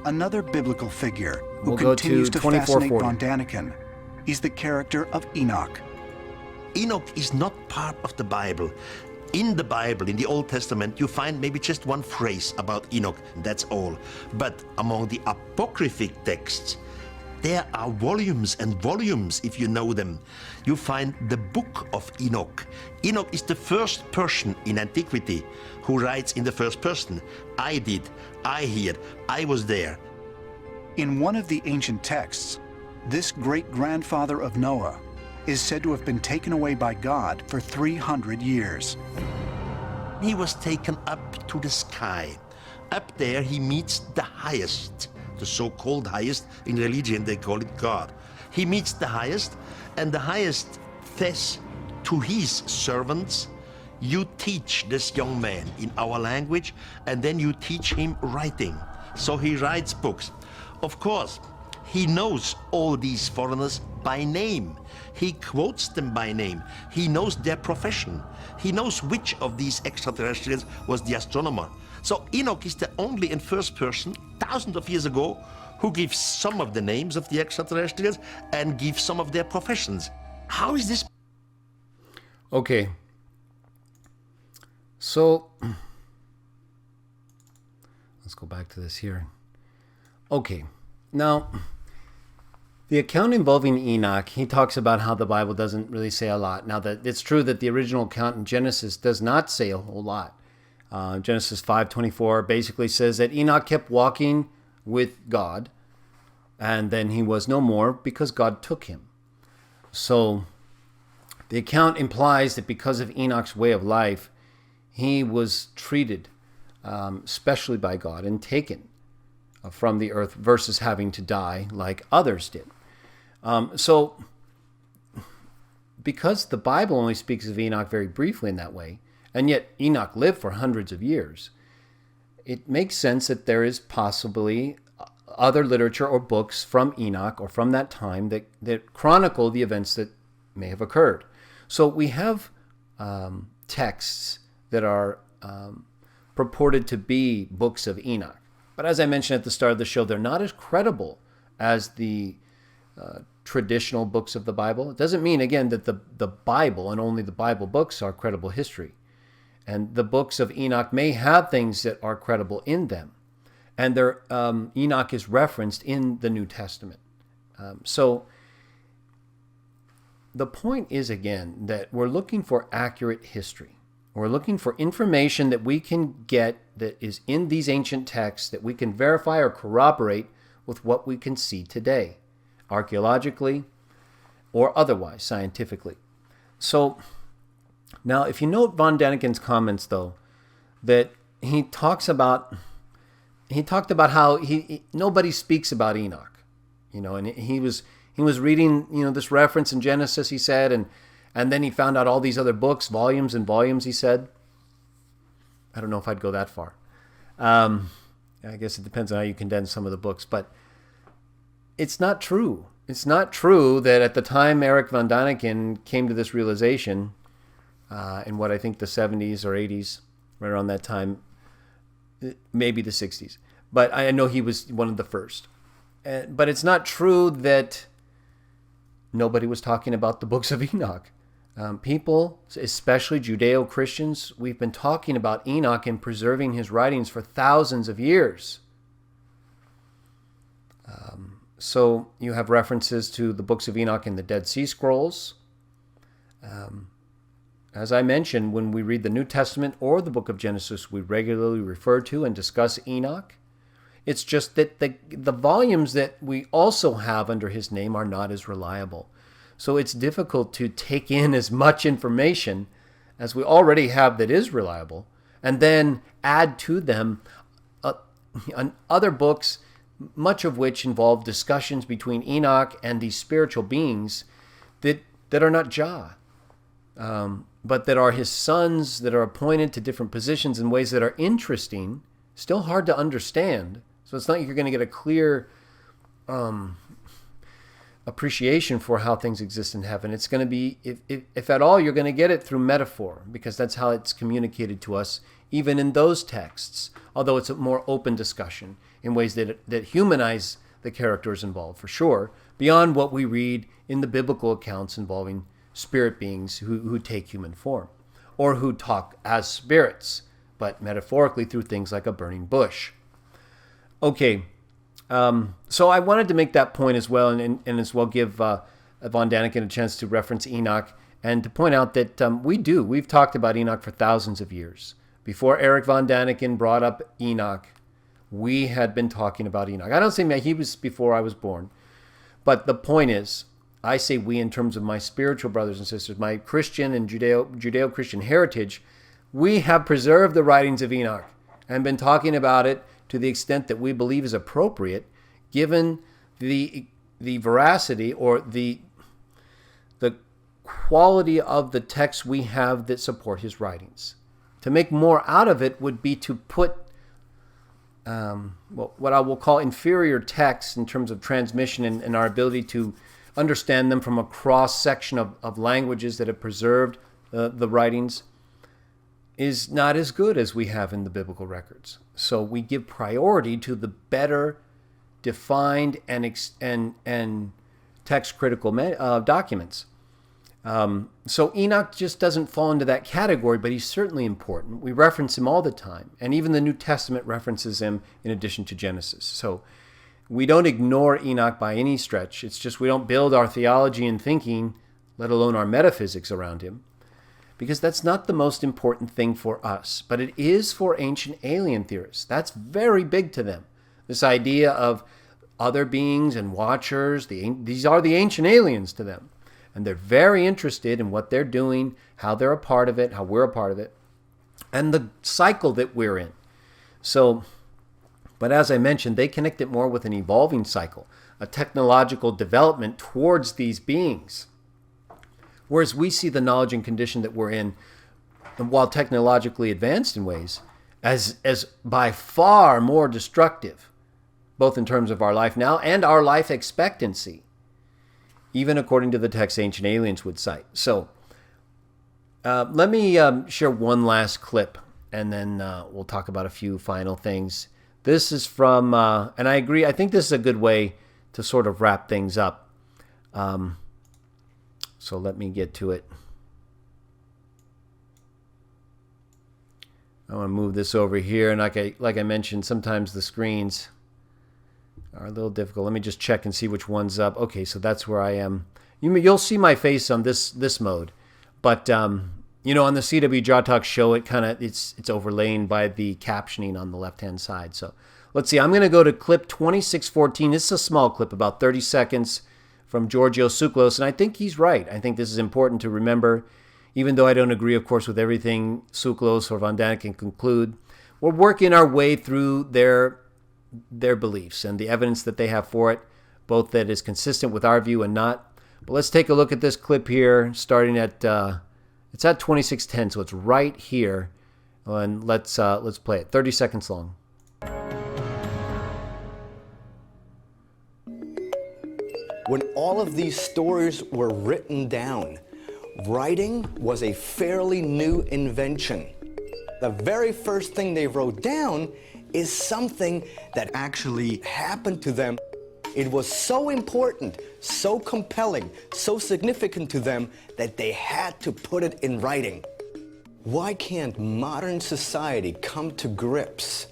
Another biblical figure who We'll go continues to to fascinate 24:40. Von Daniken is the character of Enoch. Enoch is not part of the Bible. In the Bible, in the Old Testament, you find maybe just one phrase about Enoch, that's all. But among the apocryphic texts, there are volumes and volumes, if you know them. You find the Book of Enoch. Enoch is the first person in antiquity who writes in the first person. I did, I heard, I was there. In one of the ancient texts, this great-grandfather of Noah is said to have been taken away by God for 300 years. He was taken up to the sky. Up there he meets the highest, the so-called highest. In religion they call it God. He meets the highest, and the highest says to his servants, you teach this young man in our language, and then you teach him writing. So he writes books. Of course, He knows all these foreigners by name. He quotes them by name. He knows their profession. He knows which of these extraterrestrials was the astronomer. So Enoch is the only in first person, thousands of years ago, who gives some of the names of the extraterrestrials and gives some of their professions. How is this? Okay. So, let's go back to this here. Okay. Now, the account involving Enoch, he talks about how the Bible doesn't really say a lot. Now, that it's true that the original account in Genesis does not say a whole lot. Genesis 5:24 basically says that Enoch kept walking with God, and then he was no more because God took him. So the account implies that because of Enoch's way of life, he was treated specially by God and taken from the earth versus having to die like others did. So because the Bible only speaks of Enoch very briefly in that way, and yet Enoch lived for hundreds of years, it makes sense that there is possibly other literature or books from Enoch or from that time that chronicle the events that may have occurred. So we have texts that are purported to be books of Enoch. But as I mentioned at the start of the show, they're not as credible as the traditional books of the Bible. It doesn't mean, again, that the Bible and only the Bible books are credible history. And the books of Enoch may have things that are credible in them. And Enoch is referenced in the New Testament. So the point is, again, that we're looking for accurate history. We're looking for information that we can get that is in these ancient texts that we can verify or corroborate with what we can see today, archaeologically or otherwise, scientifically. So now, if you note von Daniken's comments, though, that he talked about how nobody speaks about Enoch, and he was reading, this reference in Genesis, he said, and then he found out all these other books, volumes and volumes, he said. I don't know if I'd go that far. I guess it depends on how you condense some of the books, but it's not true. It's not true that at the time Eric von Daniken came to this realization, in what I think the 70s or 80s, right around that time, maybe the 60s. But I know he was one of the first. But it's not true that nobody was talking about the books of Enoch. People, especially Judeo-Christians, we've been talking about Enoch and preserving his writings for thousands of years. So you have references to the books of Enoch in the Dead Sea Scrolls. As I mentioned, when we read the New Testament or the book of Genesis, we regularly refer to and discuss Enoch. It's just that the volumes that we also have under his name are not as reliable. So it's difficult to take in as much information as we already have that is reliable, and then add to them other books, much of which involve discussions between Enoch and these spiritual beings that are not Jah, but that are his sons, that are appointed to different positions in ways that are interesting, still hard to understand. So it's not like you're going to get a clear appreciation for how things exist in heaven. It's going to be, if at all, you're going to get it through metaphor, because that's how it's communicated to us, even in those texts, although it's a more open discussion in ways that humanize the characters involved, for sure, beyond what we read in the biblical accounts involving spirit beings who take human form, or who talk as spirits, but metaphorically through things like a burning bush. Okay, so I wanted to make that point as well, and as well give von Daniken a chance to reference Enoch, and to point out that we've talked about Enoch for thousands of years. Before Eric von Daniken brought up Enoch, we had been talking about Enoch. I don't say he was before I was born, but the point is, I say we in terms of my spiritual brothers and sisters, my Christian and Judeo-Christian heritage, we have preserved the writings of Enoch and been talking about it to the extent that we believe is appropriate, given the veracity or the quality of the texts we have that support his writings. To make more out of it would be to put what I will call inferior texts in terms of transmission and our ability to understand them from a cross-section of languages that have preserved the writings is not as good as we have in the biblical records. So we give priority to the better defined and text-critical documents. So Enoch just doesn't fall into that category, but he's certainly important. We reference him all the time, and even the New Testament references him in addition to Genesis. So we don't ignore Enoch by any stretch. It's just we don't build our theology and thinking, let alone our metaphysics, around him, because that's not the most important thing for us, but it is for ancient alien theorists. That's very big to them. This idea of other beings and watchers, these are the ancient aliens to them. And they're very interested in what they're doing, how they're a part of it, how we're a part of it, and the cycle that we're in. So, but as I mentioned, they connect it more with an evolving cycle, a technological development towards these beings. Whereas we see the knowledge and condition that we're in, while technologically advanced in ways, as by far more destructive, both in terms of our life now and our life expectancy, even according to the text ancient aliens would cite. So let me share one last clip, and then we'll talk about a few final things. This is from, and I agree, I think this is a good way to sort of wrap things up. So let me get to it. I want to move this over here, and like I mentioned, sometimes the screens are a little difficult. Let me just check and see which one's up. Okay, so that's where I am. You'll see my face on this mode, but on the CWJah Talk show, it's overlain by the captioning on the left-hand side. So let's see. I'm going to go to clip 2614. This is a small clip, about 30 seconds, from Giorgio Tsoukalos, and I think he's right. I think this is important to remember, even though I don't agree, of course, with everything Tsoukalos or Von Daniken conclude. We're working our way through their beliefs and the evidence that they have for it, both that is consistent with our view and not. But let's take a look at this clip here, starting at it's at 2610, so it's right here, and let's play it. 30 seconds long. When all of these stories were written down, writing was a fairly new invention. The very first thing they wrote down is something that actually happened to them. It was so important, so compelling, so significant to them that they had to put it in writing. Why can't modern society come to grips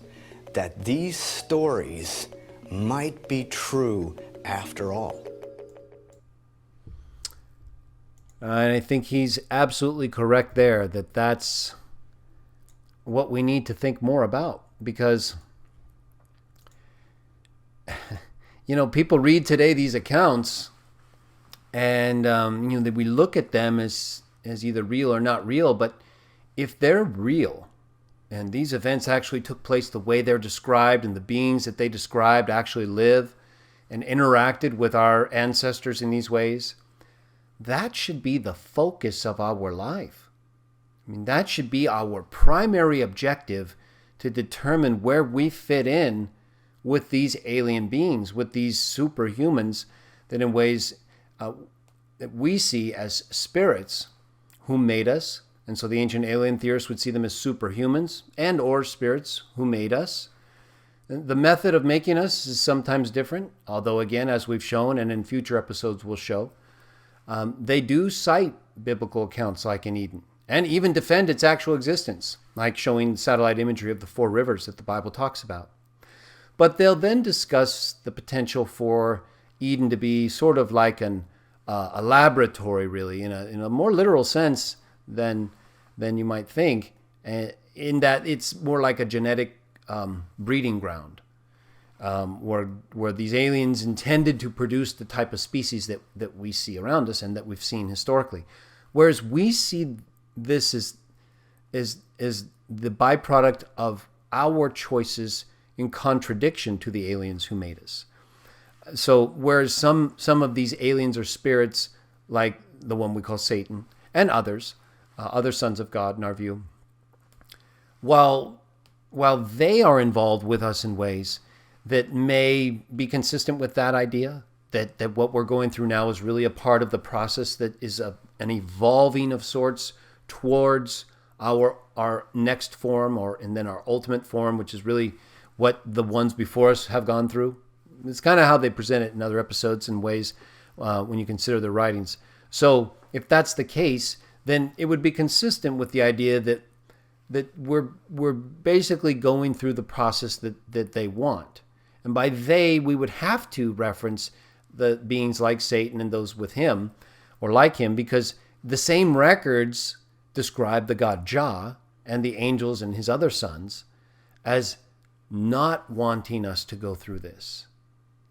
that these stories might be true after all? And I think he's absolutely correct there, that's what we need to think more about. Because, people read today these accounts, and that we look at them as either real or not real. But if they're real, and these events actually took place the way they're described, and the beings that they described actually live and interacted with our ancestors in these ways, that should be the focus of our life. I mean, that should be our primary objective, to determine where we fit in with these alien beings, with these superhumans that in ways that we see as spirits who made us. And so the ancient alien theorists would see them as superhumans and or spirits who made us. The method of making us is sometimes different, although again, as we've shown and in future episodes we'll show, they do cite biblical accounts like in Eden, and even defend its actual existence, like showing satellite imagery of the 4 rivers that the Bible talks about. But they'll then discuss the potential for Eden to be sort of like a laboratory, really, in a more literal sense than you might think, in that it's more like a genetic breeding ground, where these aliens intended to produce the type of species that we see around us and that we've seen historically. Whereas we see this is the byproduct of our choices in contradiction to the aliens who made us. So whereas some of these aliens are spirits, like the one we call Satan, and others, other sons of God in our view, while while they are involved with us in ways that may be consistent with that idea, that what we're going through now is really a part of the process that is an evolving of sorts towards our next form, and then our ultimate form, which is really what the ones before us have gone through. It's kind of how they present it in other episodes and ways when you consider their writings. So if that's the case, then it would be consistent with the idea that we're basically going through the process that they want. And by they, we would have to reference the beings like Satan and those with him, or like him, because the same records describe the god Jah and the angels and his other sons as not wanting us to go through this.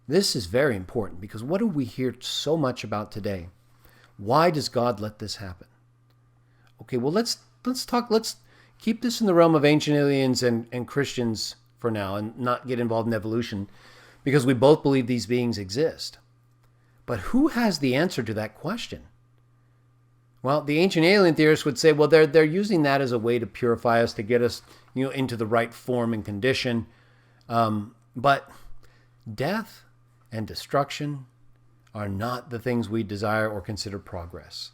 This is very important, because what do we hear so much about today? Why does God let this happen? Okay, well, let's keep this in the realm of ancient aliens and Christians for now, and not get involved in evolution, because we both believe these beings exist. But who has the answer to that question? Well, the ancient alien theorists would say, well, they're using that as a way to purify us, to get us, into the right form and condition. But death and destruction are not the things we desire or consider progress.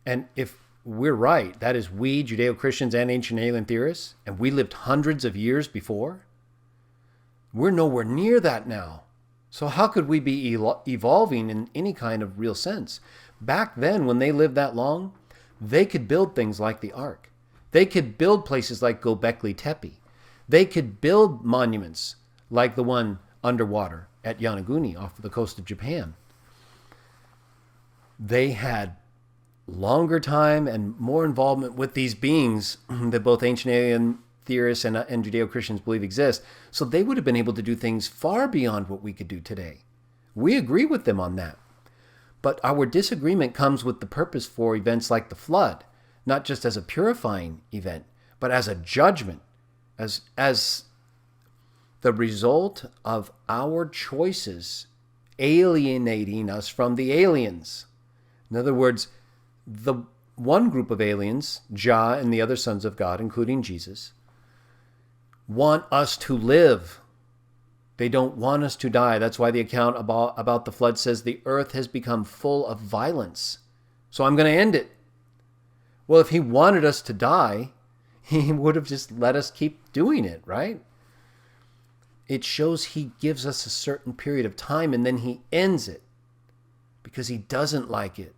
And if we're right, that is, we, Judeo-Christians and ancient alien theorists, and we lived hundreds of years before, we're nowhere near that now. So how could we be evolving in any kind of real sense? Back then, when they lived that long, they could build things like the Ark. They could build places like Göbekli Tepe. They could build monuments like the one underwater at Yonaguni off the coast of Japan. They had longer time and more involvement with these beings that both ancient alien theorists and Judeo-Christians believe exist. So they would have been able to do things far beyond what we could do today. We agree with them on that. But our disagreement comes with the purpose for events like the flood, not just as a purifying event, but as a judgment, as the result of our choices alienating us from the aliens. In other words, the one group of aliens, Jah and the other sons of God, including Jesus, want us to live. They don't want us to die. That's why the account about the flood says the earth has become full of violence. So I'm going to end it. Well, if he wanted us to die, he would have just let us keep doing it, right? It shows he gives us a certain period of time and then he ends it because he doesn't like it.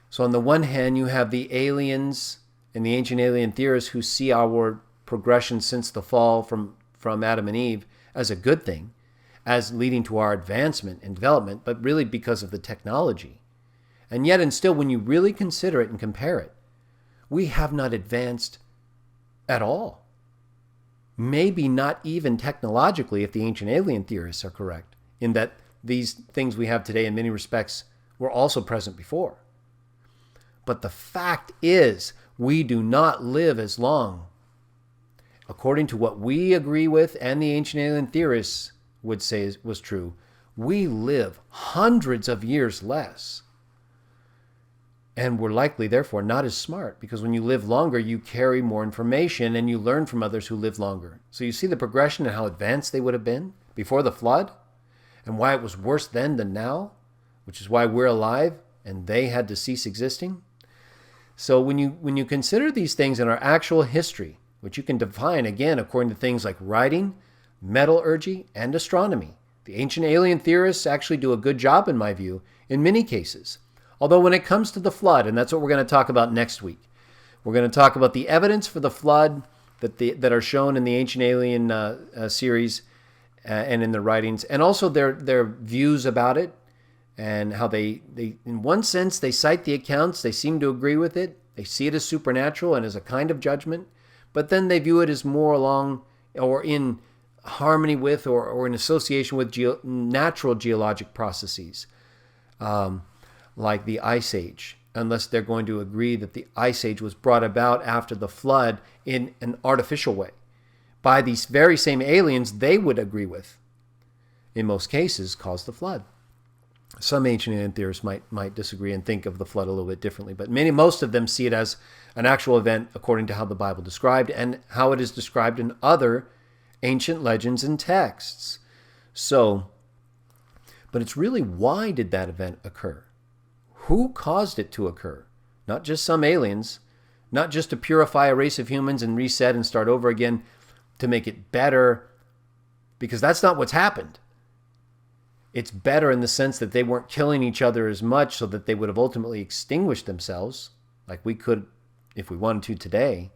So on the one hand, you have the aliens and the ancient alien theorists who see our progression since the fall from Adam and Eve as a good thing, as leading to our advancement and development, but really because of the technology. And yet, and still, when you really consider it and compare it, we have not advanced at all. Maybe not even technologically, if the ancient alien theorists are correct, in that these things we have today in many respects were also present before. But the fact is, we do not live as long. According to what we agree with and the ancient alien theorists would say was true, we live hundreds of years less. And we're likely, therefore, not as smart, because when you live longer, you carry more information and you learn from others who live longer. So you see the progression and how advanced they would have been before the flood, and why it was worse then than now, which is why we're alive and they had to cease existing. So when you consider these things in our actual history, which you can define, again, according to things like writing, metallurgy, and astronomy, the ancient alien theorists actually do a good job, in my view, in many cases. Although when it comes to the flood, and that's what we're going to talk about next week, we're going to talk about the evidence for the flood that are shown in the ancient alien series and in their writings, and also their views about it, and how they in one sense, they cite the accounts, they seem to agree with it, they see it as supernatural and as a kind of judgment, but then they view it as more along or in harmony with or in association with natural geologic processes, like the Ice Age, unless they're going to agree that the Ice Age was brought about after the flood in an artificial way by these very same aliens they would agree with, in most cases, caused the flood. Some ancient alien theorists might disagree and think of the flood a little bit differently, but most of them see it as an actual event according to how the Bible described and how it is described in other ancient legends and texts. So, but it's really, why did that event occur? Who caused it to occur? Not just some aliens, not just to purify a race of humans and reset and start over again to make it better, because that's not what's happened. It's better in the sense that they weren't killing each other as much so that they would have ultimately extinguished themselves, like we could if we wanted to today.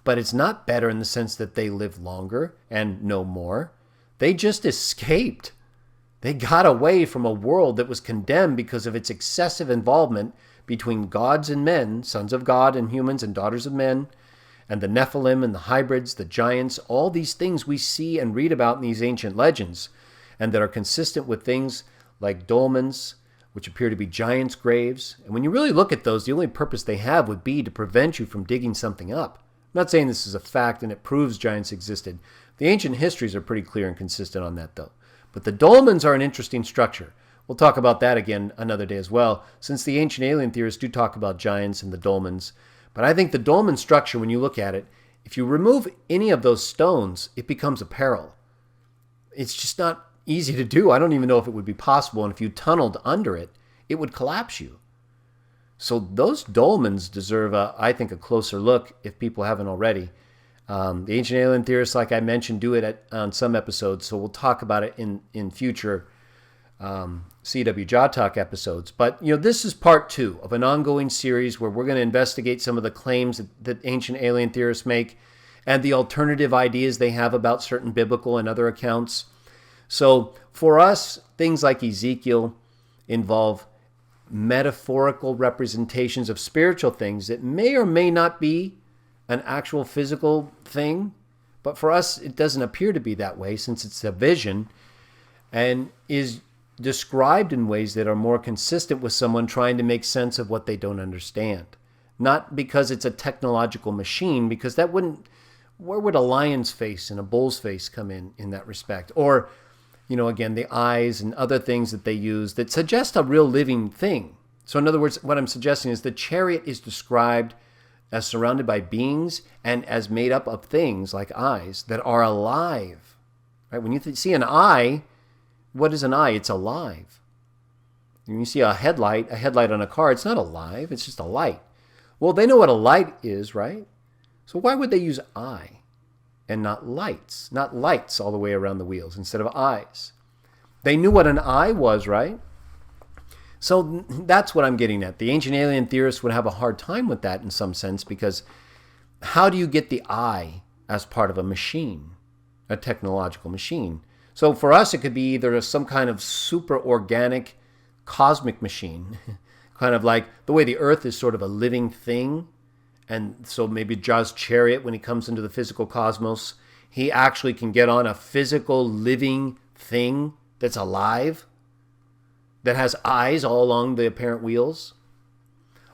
But it's not better in the sense that they live longer and know more. They just escaped. They got away from a world that was condemned because of its excessive involvement between gods and men, sons of God and humans and daughters of men, and the Nephilim and the hybrids, the giants, all these things we see and read about in these ancient legends, and that are consistent with things like dolmens, which appear to be giants' graves. And when you really look at those, the only purpose they have would be to prevent you from digging something up. I'm not saying this is a fact and it proves giants existed. The ancient histories are pretty clear and consistent on that, though. But the dolmens are an interesting structure. We'll talk about that again another day as well, since the ancient alien theorists do talk about giants and the dolmens. But I think the dolmen structure, when you look at it, if you remove any of those stones, it becomes a peril. It's just not easy to do. I don't even know if it would be possible. And if you tunneled under it, it would collapse you. So those dolmens deserve, I think, a closer look if people haven't already. The ancient alien theorists, like I mentioned, do it on some episodes. So we'll talk about it in future CWJah Talk episodes. But, this is part 2 of an ongoing series where we're going to investigate some of the claims that ancient alien theorists make and the alternative ideas they have about certain biblical and other accounts. So for us, things like Ezekiel involve metaphorical representations of spiritual things that may or may not be an actual physical thing. But for us, it doesn't appear to be that way, since it's a vision and is described in ways that are more consistent with someone trying to make sense of what they don't understand. Not because it's a technological machine, because that wouldn't, where would a lion's face and a bull's face come in that respect? Or, again, the eyes and other things that they use that suggest a real living thing. So in other words, what I'm suggesting is the chariot is described as surrounded by beings and as made up of things like eyes that are alive. Right? When you see an eye, what is an eye? It's alive. When you see a headlight on a car, it's not alive. It's just a light. Well, they know what a light is, right? So why would they use eye and not lights all the way around the wheels instead of eyes? They knew what an eye was, right? So that's what I'm getting at. The ancient alien theorists would have a hard time with that in some sense, because how do you get the eye as part of a machine, a technological machine? So for us, it could be either some kind of super organic cosmic machine, kind of like the way the earth is sort of a living thing. And so maybe Jah's chariot, when he comes into the physical cosmos, he actually can get on a physical living thing that's alive, that has eyes all along the apparent wheels.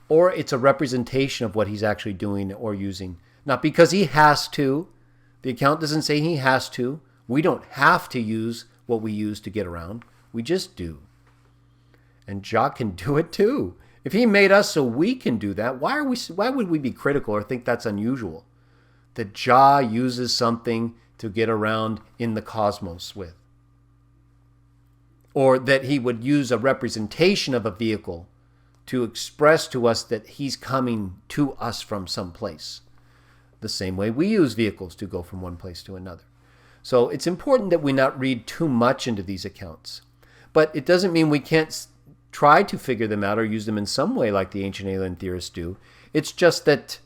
Or it's a representation of what he's actually doing or using. Not because he has to. The account doesn't say he has to. We don't have to use what we use to get around. We just do. And Jah can do it too. If he made us so we can do that, why would we be critical or think that's unusual? That Jah uses something to get around in the cosmos with. Or that he would use a representation of a vehicle to express to us that he's coming to us from some place. The same way we use vehicles to go from one place to another. So it's important that we not read too much into these accounts. But it doesn't mean we can't try to figure them out or use them in some way like the ancient alien theorists do. It's just that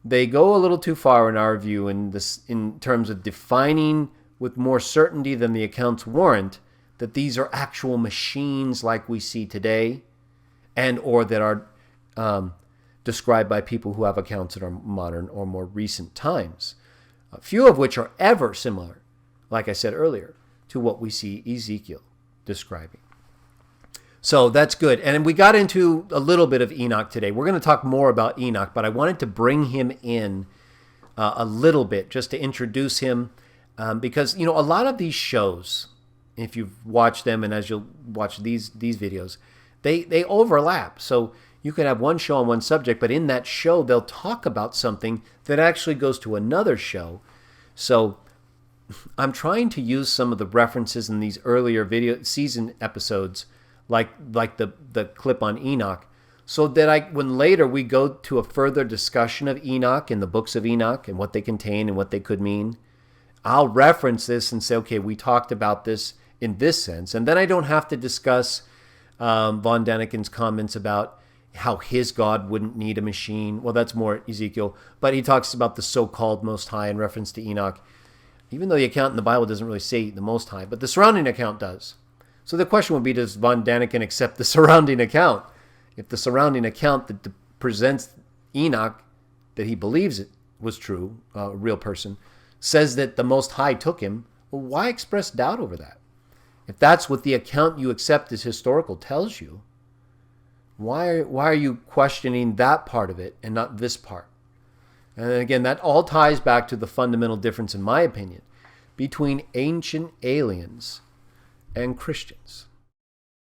they go a little too far in our view in terms of defining with more certainty than the accounts warrant that these are actual machines like we see today, and or that are described by people who have accounts that are modern or more recent times, a few of which are ever similar, like I said earlier, to what we see Ezekiel describing. So that's good. And we got into a little bit of Enoch today. We're going to talk more about Enoch, but I wanted to bring him in a little bit just to introduce him, because, a lot of these shows, if you've watched them and as you'll watch these videos, they overlap. So you could have one show on one subject, but in that show they'll talk about something that actually goes to another show. So I'm trying to use some of the references in these earlier video season episodes, like the clip on Enoch, so that when later we go to a further discussion of Enoch and the books of Enoch and what they contain and what they could mean, I'll reference this and say, okay, we talked about this in this sense. And then I don't have to discuss von Daniken's comments about how his God wouldn't need a machine. Well, that's more Ezekiel. But he talks about the so-called Most High in reference to Enoch, even though the account in the Bible doesn't really say the Most High, but the surrounding account does. So the question would be, does von Daniken accept the surrounding account? If the surrounding account that presents Enoch, that he believes it was true, a real person, says that the Most High took him, well, why express doubt over that? If that's what the account you accept as historical tells you, why are you questioning that part of it and not this part? And again, that all ties back to the fundamental difference, in my opinion, between ancient aliens and Christians.